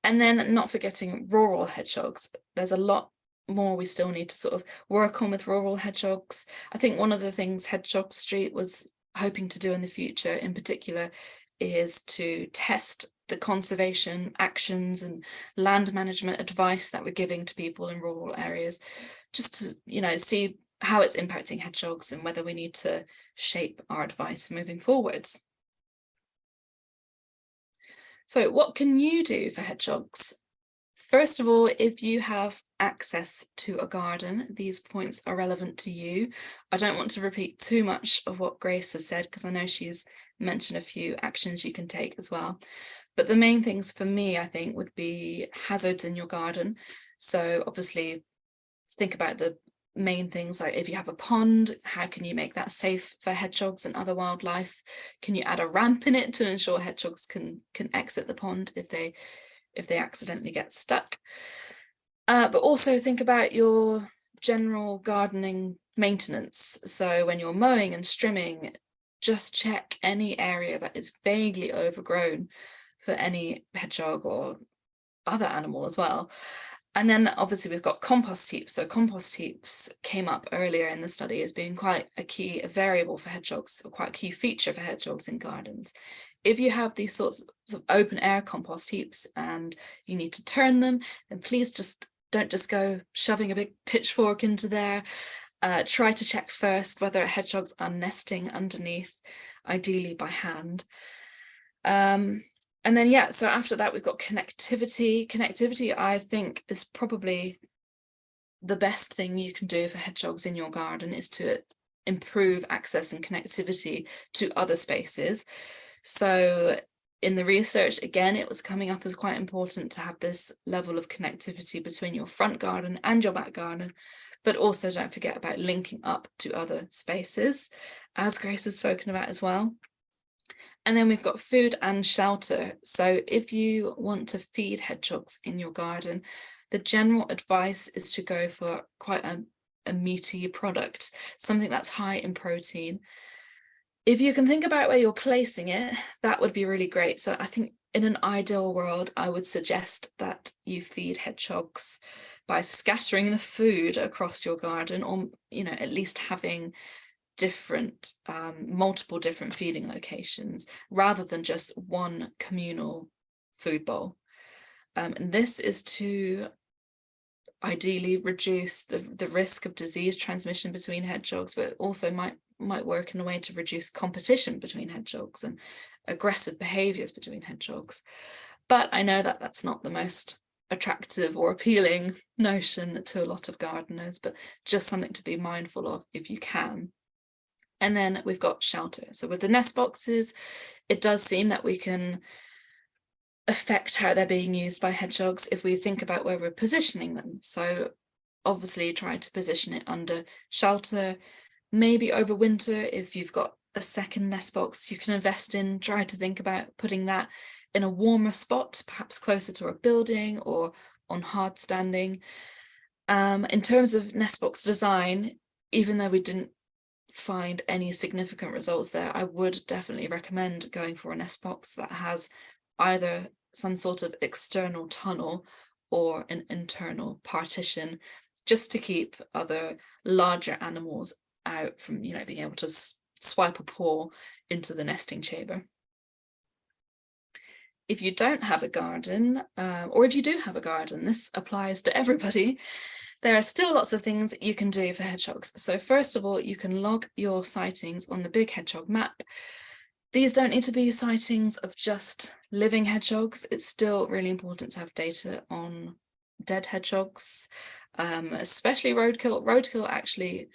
And then not forgetting rural hedgehogs. There's a lot more we still need to sort of work on with rural hedgehogs. I think one of the things Hedgehog Street was hoping to do in the future in particular is to test the conservation actions and land management advice that we're giving to people in rural areas, just to, you know, see how it's impacting hedgehogs and whether we need to shape our advice moving forwards. So what can you do for hedgehogs? First of all, if you have access to a garden, these points are relevant to you. I don't want to repeat too much of what Grace has said, because I know she's mentioned a few actions you can take as well. But the main things for me, I think, would be hazards in your garden. So obviously think about the main things, like if you have a pond, how can you make that safe for hedgehogs and other wildlife? Can you add a ramp in it to ensure hedgehogs can exit the pond if they accidentally get stuck? But also think about your general gardening maintenance. So when you're mowing and strimming, just check any area that is vaguely overgrown for any hedgehog or other animal as well. And then obviously we've got compost heaps. So compost heaps came up earlier in the study as being quite a variable for hedgehogs, or quite a key feature for hedgehogs in gardens. If you have these sorts of open air compost heaps and you need to turn them, then please don't just go shoving a big pitchfork into there. Try to check first whether hedgehogs are nesting underneath, ideally by hand. And then, yeah, so after that, we've got connectivity. Connectivity, I think, is probably the best thing you can do for hedgehogs in your garden, is to improve access and connectivity to other spaces. So in the research, again, it was coming up as quite important to have this level of connectivity between your front garden and your back garden, but also don't forget about linking up to other spaces, as Grace has spoken about as well. And then we've got food and shelter. So if you want to feed hedgehogs in your garden, the general advice is to go for quite a meaty product, something that's high in protein. If you can think about where you're placing it, that would be really great. So I think in an ideal world, I would suggest that you feed hedgehogs by scattering the food across your garden, or, you know, at least having different, multiple different feeding locations, rather than just one communal food bowl. And this is to ideally reduce the risk of disease transmission between hedgehogs, but also might work in a way to reduce competition between hedgehogs and aggressive behaviours between hedgehogs. But I know that that's not the most attractive or appealing notion to a lot of gardeners, but just something to be mindful of if you can. And then we've got shelter. So with the nest boxes, it does seem that we can affect how they're being used by hedgehogs if we think about where we're positioning them. So obviously try to position it under shelter, maybe over winter. If you've got a second nest box you can invest in, try to think about putting that in a warmer spot, perhaps closer to a building or on hard standing. In terms of nest box design, even though we didn't find any significant results there, I would definitely recommend going for a nest box that has either some sort of external tunnel or an internal partition, just to keep other larger animals out from, you know, being able to swipe a paw into the nesting chamber. If you don't have a garden, or if you do have a garden, this applies to everybody, there are still lots of things you can do for hedgehogs. So first of all, you can log your sightings on the big hedgehog map. These don't need to be sightings of just living hedgehogs. It's still really important to have data on dead hedgehogs, especially roadkill. Roadkill actually,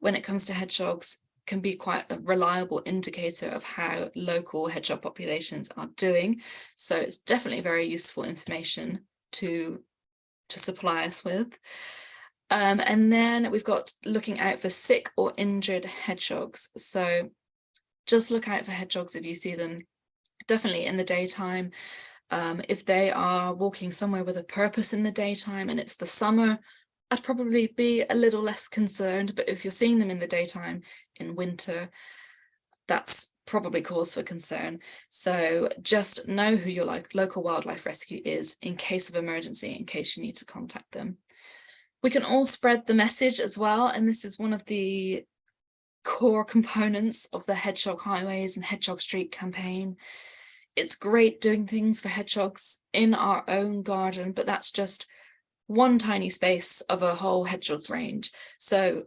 when it comes to hedgehogs, can be quite a reliable indicator of how local hedgehog populations are doing. So it's definitely very useful information to supply us with. And then we've got looking out for sick or injured hedgehogs. So just look out for hedgehogs if you see them, definitely in the daytime. If they are walking somewhere with a purpose in the daytime and it's the summer, I'd probably be a little less concerned. But if you're seeing them in the daytime in winter, that's probably cause for concern. So just know who your local wildlife rescue is in case of emergency, in case you need to contact them. We can all spread the message as well, and this is one of the core components of the Hedgehog Highways and Hedgehog Street campaign. It's great doing things for hedgehogs in our own garden, but that's just one tiny space of a whole hedgehog's range. So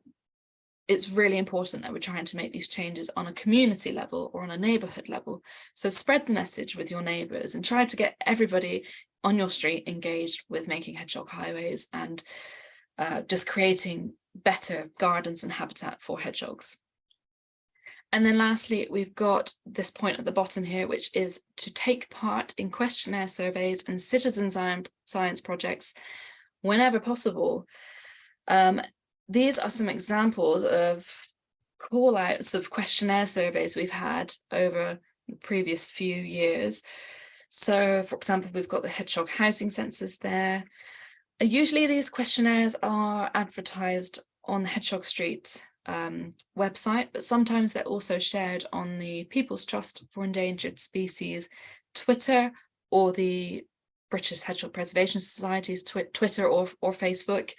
it's really important that we're trying to make these changes on a community level or on a neighborhood level. So spread the message with your neighbors and try to get everybody on your street engaged with making hedgehog highways and just creating better gardens and habitat for hedgehogs. And then lastly, we've got this point at the bottom here, which is to take part in questionnaire surveys and citizen science projects whenever possible. These are some examples of call outs of questionnaire surveys we've had over the previous few years. So for example, we've got the hedgehog housing census there. Usually these questionnaires are advertised on the Hedgehog Street website, but sometimes they're also shared on the People's Trust for Endangered Species Twitter, or the British Hedgehog Preservation Society's Twitter or Facebook.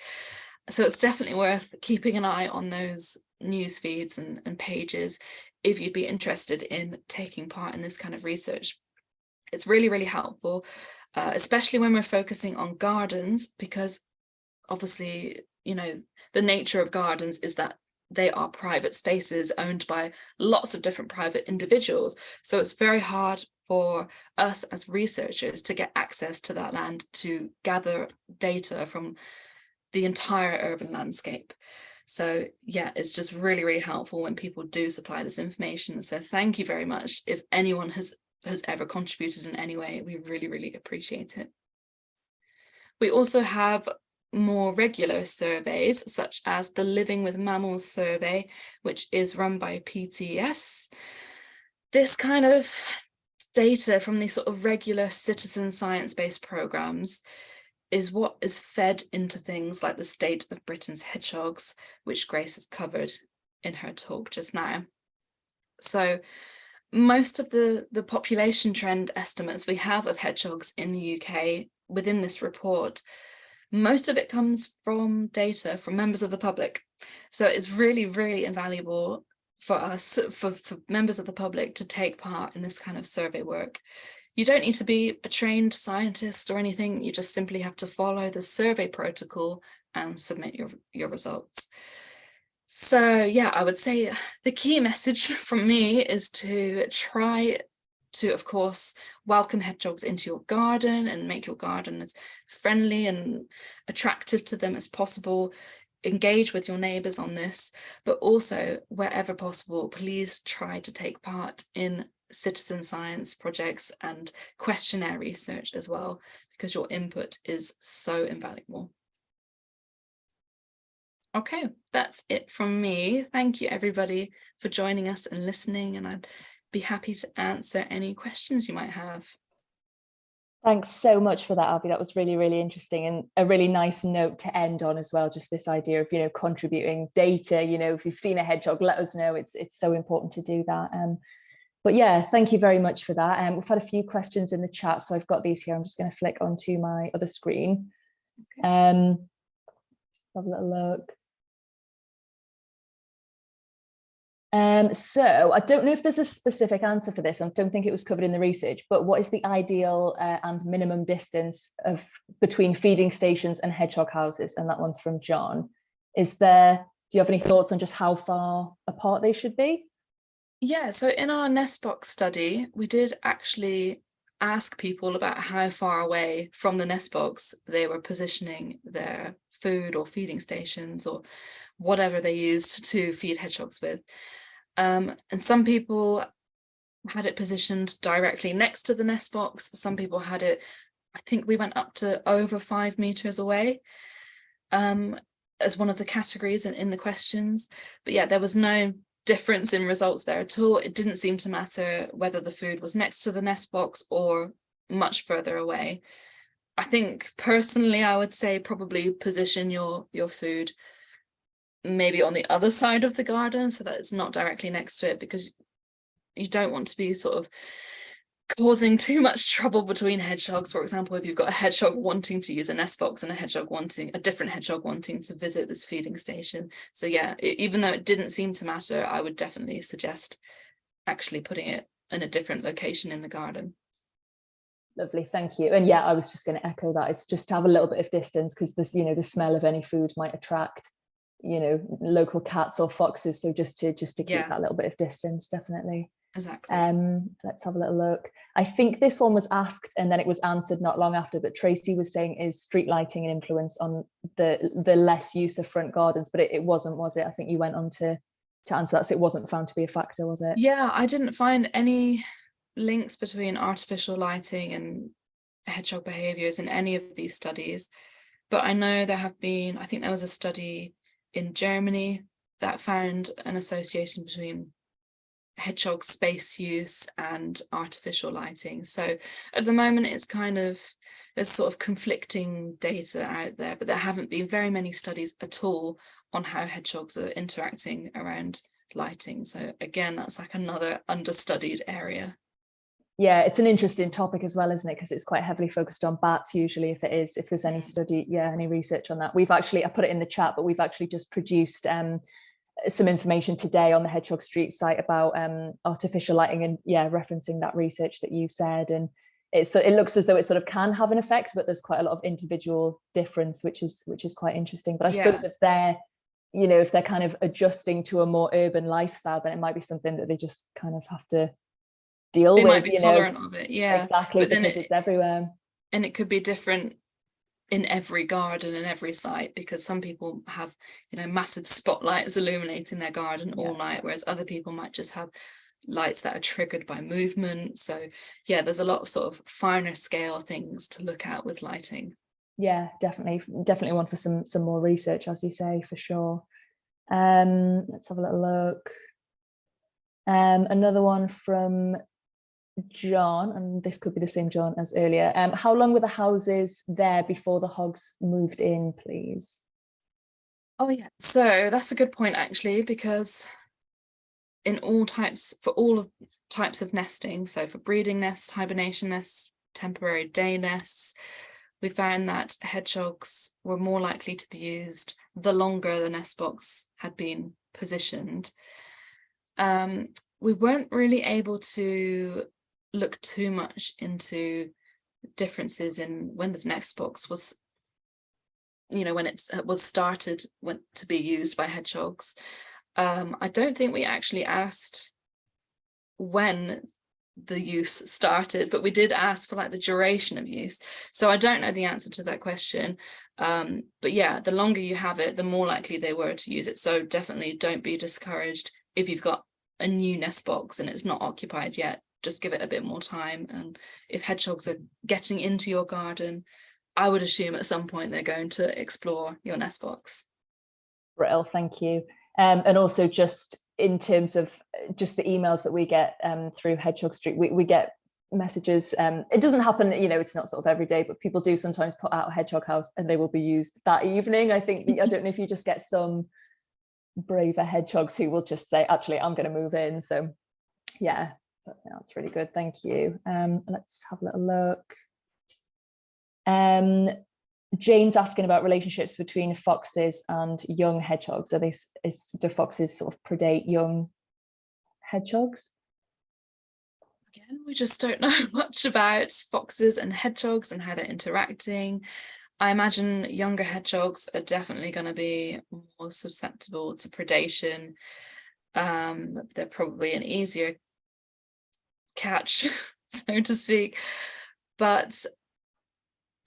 So it's definitely worth keeping an eye on those news feeds and pages if you'd be interested in taking part in this kind of research. It's really, really helpful, especially when we're focusing on gardens, because obviously, you know, the nature of gardens is that they are private spaces owned by lots of different private individuals. So it's very hard for us as researchers to get access to that land to gather data from the entire urban landscape. So yeah, it's just really, really helpful when people do supply this information. So thank you very much. If anyone has ever contributed in any way, we really, really appreciate it. We also have more regular surveys, such as the Living with Mammals survey, which is run by PTS. This kind of data from these sort of regular citizen science-based programs is what is fed into things like the state of Britain's hedgehogs, which Grace has covered in her talk just now. So most of the population trend estimates we have of hedgehogs in the UK within this report, most of it comes from data from members of the public. So it's really, really invaluable for us, for members of the public, to take part in this kind of survey work. You don't need to be a trained scientist or anything. You just simply have to follow the survey protocol and submit your results. So yeah, I would say the key message from me is to try to, of course, welcome hedgehogs into your garden and make your garden as friendly and attractive to them as possible. Engage with your neighbours on this, but also wherever possible, please try to take part in citizen science projects and questionnaire research as well, because your input is so invaluable. Okay, that's it from me. Thank you everybody for joining us and listening, and I'd be happy to answer any questions you might have. Thanks so much for that, Abi. That was really, really interesting, and a really nice note to end on as well. Just this idea of, you know, contributing data. You know, if you've seen a hedgehog, let us know. It's so important to do that. But yeah, thank you very much for that. We've had a few questions in the chat, so I've got these here. I'm just going to flick onto my other screen. Okay. Have a little look. So I don't know if there's a specific answer for this. I don't think it was covered in the research, but what is the ideal and minimum distance between feeding stations and hedgehog houses? And that one's from John. Do you have any thoughts on just how far apart they should be? Yeah, so in our nest box study, we did actually ask people about how far away from the nest box they were positioning their food or feeding stations or whatever they used to feed hedgehogs with. And some people had it positioned directly next to the nest box. Some people had it, I think we went up to over 5 meters away, as one of the categories in the questions. But yeah, there was no difference in results there at all. It didn't seem to matter whether the food was next to the nest box or much further away. I think personally, I would say probably position your food maybe on the other side of the garden so that it's not directly next to it, because you don't want to be sort of causing too much trouble between hedgehogs. For example, if you've got a hedgehog wanting to use a nest box and a different hedgehog wanting to visit this feeding station. So yeah, even though it didn't seem to matter, I would definitely suggest actually putting it in a different location in the garden. Lovely, thank you. And yeah, I was just going to echo that. It's just to have a little bit of distance, because this, the smell of any food might attract, local cats or foxes. So just to keep that little bit of distance, definitely. Exactly. Let's have a little look. I think this one was asked and then it was answered not long after, but Tracy was saying, is street lighting an influence on the less use of front gardens? But it wasn't, was it? I think you went on to answer that. So it wasn't found to be a factor, was it? Yeah, I didn't find any links between artificial lighting and hedgehog behaviors in any of these studies. But I know there have been, I think there was a study in Germany that found an association between hedgehog space use and artificial lighting. So at the moment it's there's sort of conflicting data out there, but there haven't been very many studies at all on how hedgehogs are interacting around lighting. So again, that's like another understudied area. Yeah, it's an interesting topic as well, isn't it? Because it's quite heavily focused on bats usually, if there's any study, any research on that. I put it in the chat, but we've actually just produced some information today on the Hedgehog Street site about artificial lighting, and referencing that research that you said. And it looks as though it sort of can have an effect, but there's quite a lot of individual difference, which is quite interesting. But I suppose if they're kind of adjusting to a more urban lifestyle, then it might be something that they just kind of have to deal with. They might be tolerant of it, exactly, but because it's everywhere, and it could be different in every garden and every site, because some people have massive spotlights illuminating their garden all night, whereas other people might just have lights that are triggered by movement. So yeah, there's a lot of sort of finer scale things to look at with lighting. Yeah, definitely one for some more research, as you say, for sure. Let's have a little look. Another one from John, and this could be the same John as earlier. How long were the houses there before the hogs moved in, please? Oh yeah, so that's a good point actually, because for all types of nesting, so for breeding nests, hibernation nests, temporary day nests, we found that hedgehogs were more likely to be used the longer the nest box had been positioned. We weren't really able to look too much into differences in when the nest box was, when it was started to be used by hedgehogs. I don't think we actually asked when the use started, but we did ask for like the duration of use. So I don't know the answer to that question. But yeah, the longer you have it, the more likely they were to use it. So definitely don't be discouraged if you've got a new nest box and it's not occupied yet. Just give it a bit more time. And if hedgehogs are getting into your garden, I would assume at some point they're going to explore your nest box. Brill, thank you. And also just in terms of just the emails that we get through Hedgehog Street, we get messages. It doesn't happen, it's not sort of every day, but people do sometimes put out a hedgehog house and they will be used that evening. I don't know if you just get some braver hedgehogs who will just say, actually, I'm going to move in. So yeah, but that's really good. Thank you. Let's have a little look. Jane's asking about relationships between foxes and young hedgehogs. Do foxes sort of predate young hedgehogs? Again, we just don't know much about foxes and hedgehogs and how they're interacting. I imagine younger hedgehogs are definitely going to be more susceptible to predation. They're probably an easier catch, so to speak, but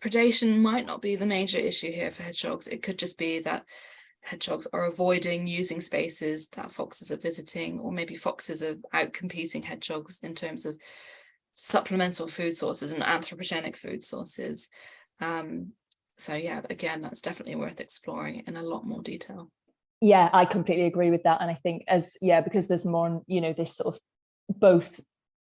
predation might not be the major issue here for hedgehogs. It could just be that hedgehogs are avoiding using spaces that foxes are visiting, or maybe foxes are out competing hedgehogs in terms of supplemental food sources and anthropogenic food sources. So yeah, again, that's definitely worth exploring in a lot more detail. Yeah, I completely agree with that. And I think because there's more, this sort of both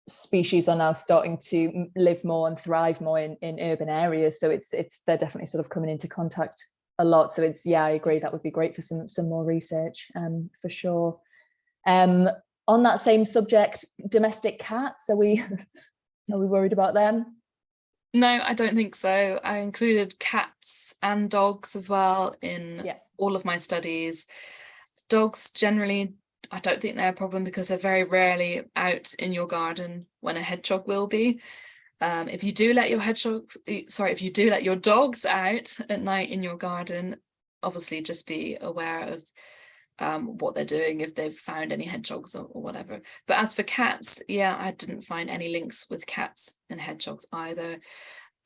species are now starting to live more and thrive more in urban areas. So they're definitely sort of coming into contact a lot. So I agree, that would be great for some more research, for sure. On that same subject, domestic cats, are we worried about them? No, I don't think so. I included cats and dogs as well in all of my studies. Dogs generally, I don't think they're a problem because they're very rarely out in your garden when a hedgehog will be. If you do let your dogs out at night in your garden, obviously just be aware of what they're doing, if they've found any hedgehogs or whatever. But as for cats, I didn't find any links with cats and hedgehogs either.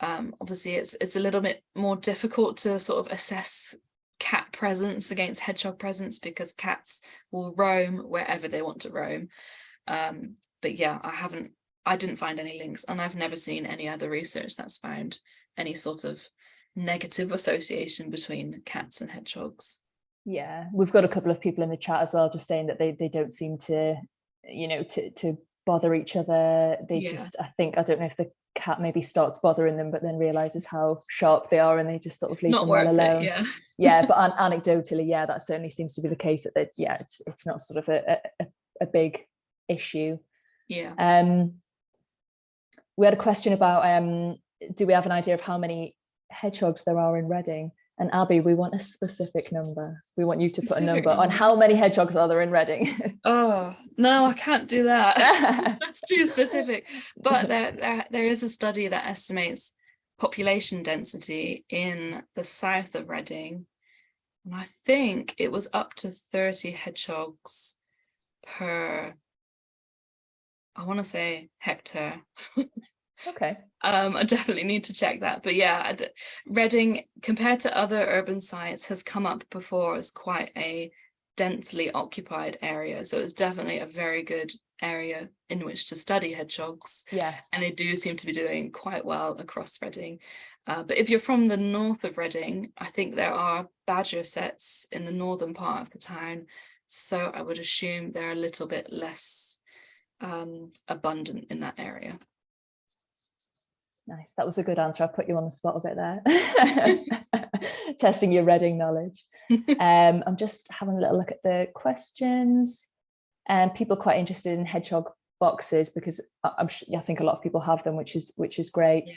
Obviously it's a little bit more difficult to sort of assess cat presence against hedgehog presence because cats will roam wherever they want to roam. But I didn't find any links, and I've never seen any other research that's found any sort of negative association between cats and hedgehogs. Yeah, we've got a couple of people in the chat as well just saying that they don't seem to to bother each other. I don't know if the cat maybe starts bothering them but then realizes how sharp they are and they just sort of leave them well alone. But anecdotally, that certainly seems to be the case, that it's not sort of a big issue. We had a question about do we have an idea of how many hedgehogs there are in Reading? And Abby, we want a specific number. We want you to put a number on how many hedgehogs are there in Reading. Oh, no, I can't do that. That's too specific. But there is a study that estimates population density in the south of Reading. And I think it was up to 30 hedgehogs per, I want to say, hectare. Okay. I definitely need to check that. But Reading, compared to other urban sites, has come up before as quite a densely occupied area. So it's definitely a very good area in which to study hedgehogs. And they do seem to be doing quite well across Reading. But if you're from the north of Reading, I think there are badger sets in the northern part of the town. So I would assume they're a little bit less abundant in that area. Nice, that was a good answer. I put you on the spot a bit there. Testing your Reading knowledge. I'm just having a little look at the questions, and people are quite interested in hedgehog boxes because I think a lot of people have them, which is great.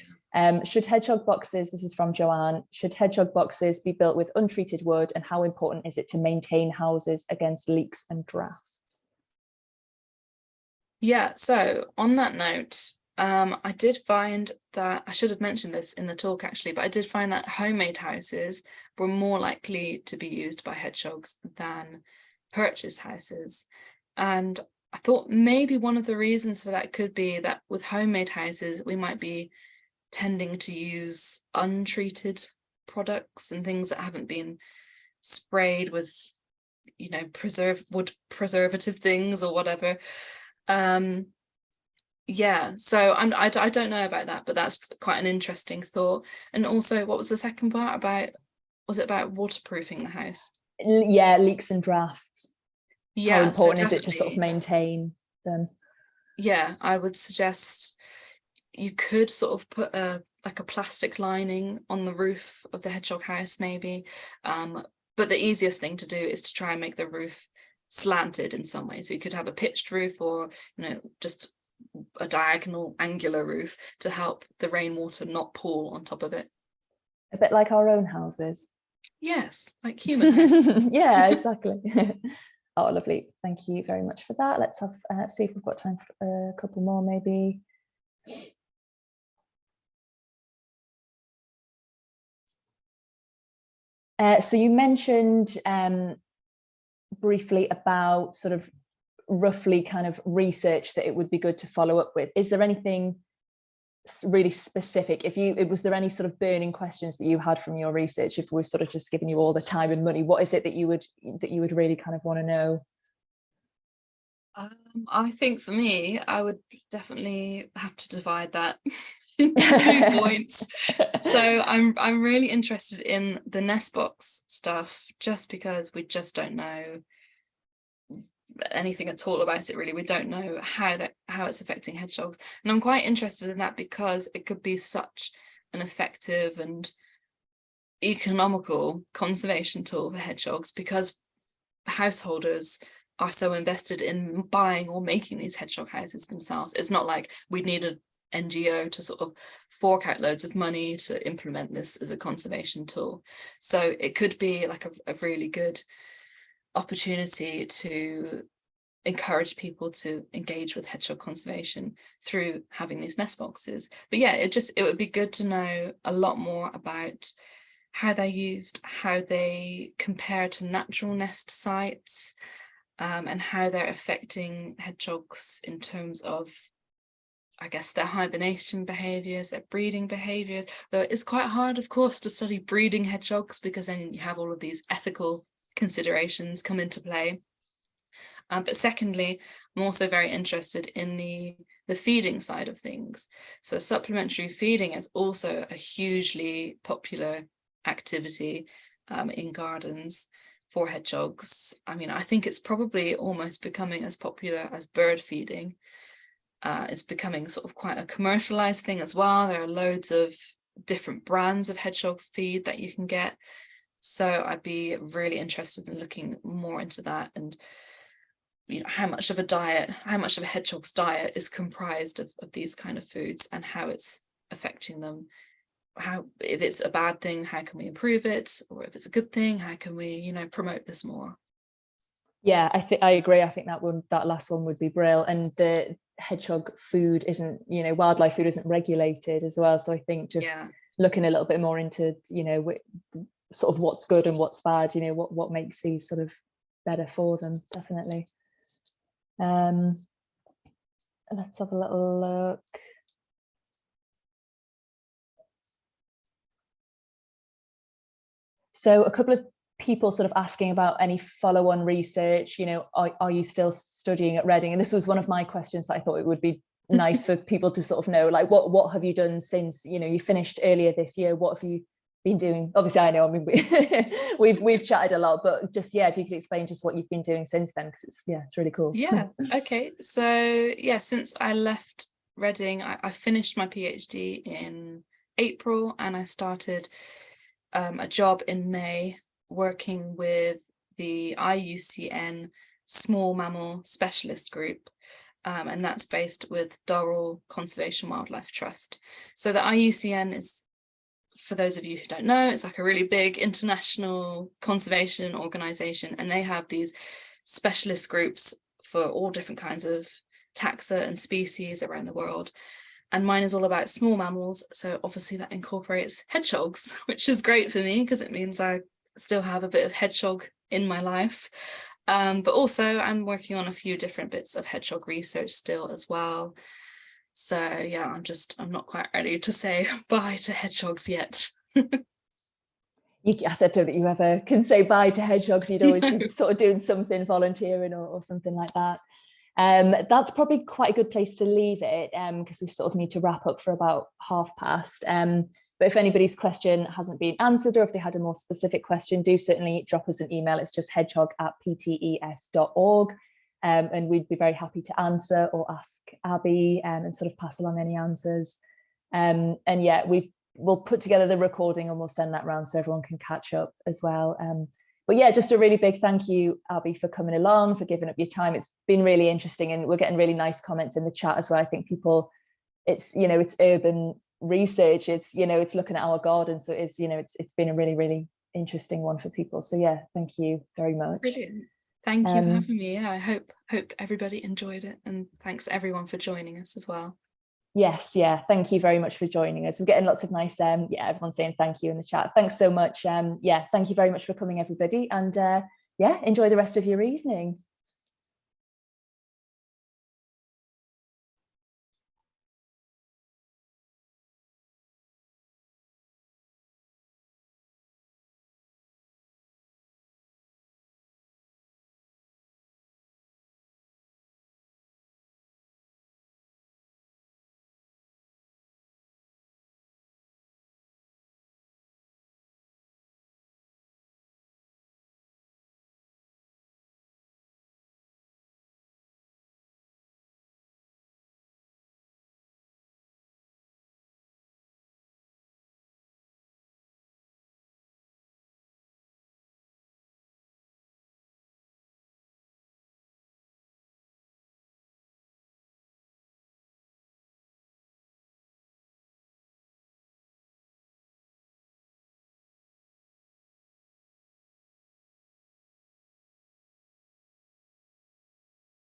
Should hedgehog boxes, this is from Joanne, should hedgehog boxes be built with untreated wood, and how important is it to maintain houses against leaks and drafts? So on that note, I did find that, I should have mentioned this in the talk actually, but I did find that homemade houses were more likely to be used by hedgehogs than purchased houses. And I thought maybe one of the reasons for that could be that with homemade houses, we might be tending to use untreated products and things that haven't been sprayed with, preservative things or whatever. So I don't know about that, but that's quite an interesting thought. And also, what was the second part about? Was it about waterproofing the house? Leaks and drafts. How important is it to sort of maintain them? I would suggest you could sort of put a plastic lining on the roof of the hedgehog house maybe, but the easiest thing to do is to try and make the roof slanted in some way. So you could have a pitched roof, or just a diagonal angular roof to help the rainwater not pool on top of it. A bit like our own houses. Yes, like human houses. Yeah, exactly. Oh, lovely. Thank you very much for that. Let's have see if we've got time for a couple more maybe. So you mentioned briefly about sort of roughly kind of research that it would be good to follow up with? Is there anything really specific? Was there any sort of burning questions that you had from your research? If we're sort of just giving you all the time and money, what is it that you would really kind of want to know? I think for me, I would definitely have to divide that into 2 points. So I'm really interested in the nest box stuff, just because we just don't know anything at all about it, really. We don't know how it's affecting hedgehogs, and I'm quite interested in that because it could be such an effective and economical conservation tool for hedgehogs, because householders are so invested in buying or making these hedgehog houses themselves. It's not like we need an NGO to sort of fork out loads of money to implement this as a conservation tool. So it could be like a really good opportunity to encourage people to engage with hedgehog conservation through having these nest boxes. But yeah, it would be good to know a lot more about how they're used, how they compare to natural nest sites, and how they're affecting hedgehogs in terms of, I guess, their hibernation behaviours, their breeding behaviours. Though it's quite hard, of course, to study breeding hedgehogs, because then you have all of these ethical considerations come into play. But secondly, I'm also very interested in the feeding side of things. So supplementary feeding is also a hugely popular activity in gardens for hedgehogs. I mean, I think it's probably almost becoming as popular as bird feeding. It's becoming sort of quite a commercialized thing as well. There are loads of different brands of hedgehog feed that you can get. So I'd be really interested in looking more into that, and how much of a hedgehog's diet is comprised of these kind of foods, and how it's affecting them. If it's a bad thing, how can we improve it? Or if it's a good thing, how can we, promote this more? Yeah, I agree. I think that last one would be brilliant. And the hedgehog food isn't, wildlife food isn't regulated as well. So I think just looking a little bit more into, sort of what's good and what's bad, what makes these sort of better for them, definitely. Let's have a little look. So a couple of people sort of asking about any follow-on research, are you still studying at Reading? And this was one of my questions that I thought it would be nice for people to sort of know, like, what have you done since, you finished earlier this year? What have you been doing? Obviously, I know, we've chatted a lot, but just, if you could explain just what you've been doing since then, because it's really cool. Yeah, okay. So since I left Reading, I finished my PhD in April, and I started a job in May working with the IUCN Small Mammal Specialist Group, and that's based with Durrell Conservation Wildlife Trust. So the IUCN is, for those of you who don't know, it's like a really big international conservation organization, and they have these specialist groups for all different kinds of taxa and species around the world. And mine is all about small mammals, so obviously that incorporates hedgehogs, which is great for me because it means I still have a bit of hedgehog in my life. But also I'm working on a few different bits of hedgehog research still as well. So I'm not quite ready to say bye to hedgehogs yet. I don't know that you ever can say bye to hedgehogs. You'd always be sort of doing something, volunteering or something like that. That's probably quite a good place to leave it, because we sort of need to wrap up for about past. But if anybody's question hasn't been answered, or if they had a more specific question, do certainly drop us an email. It's just hedgehog@ptes.org. And we'd be very happy to answer or ask Abi, and sort of pass along any answers. And we'll put together the recording and we'll send that round so everyone can catch up as well. But just a really big thank you, Abi, for coming along, for giving up your time. It's been really interesting, and we're getting really nice comments in the chat as well. I think people, it's urban research, it's looking at our garden, so it's been a really, really interesting one for people. So thank you very much. Brilliant. Thank you for having me. I hope everybody enjoyed it, and thanks everyone for joining us as well. Yes, thank you very much for joining us. We're getting lots of nice everyone saying thank you in the chat. Thanks so much. Thank you very much for coming, everybody, and enjoy the rest of your evening.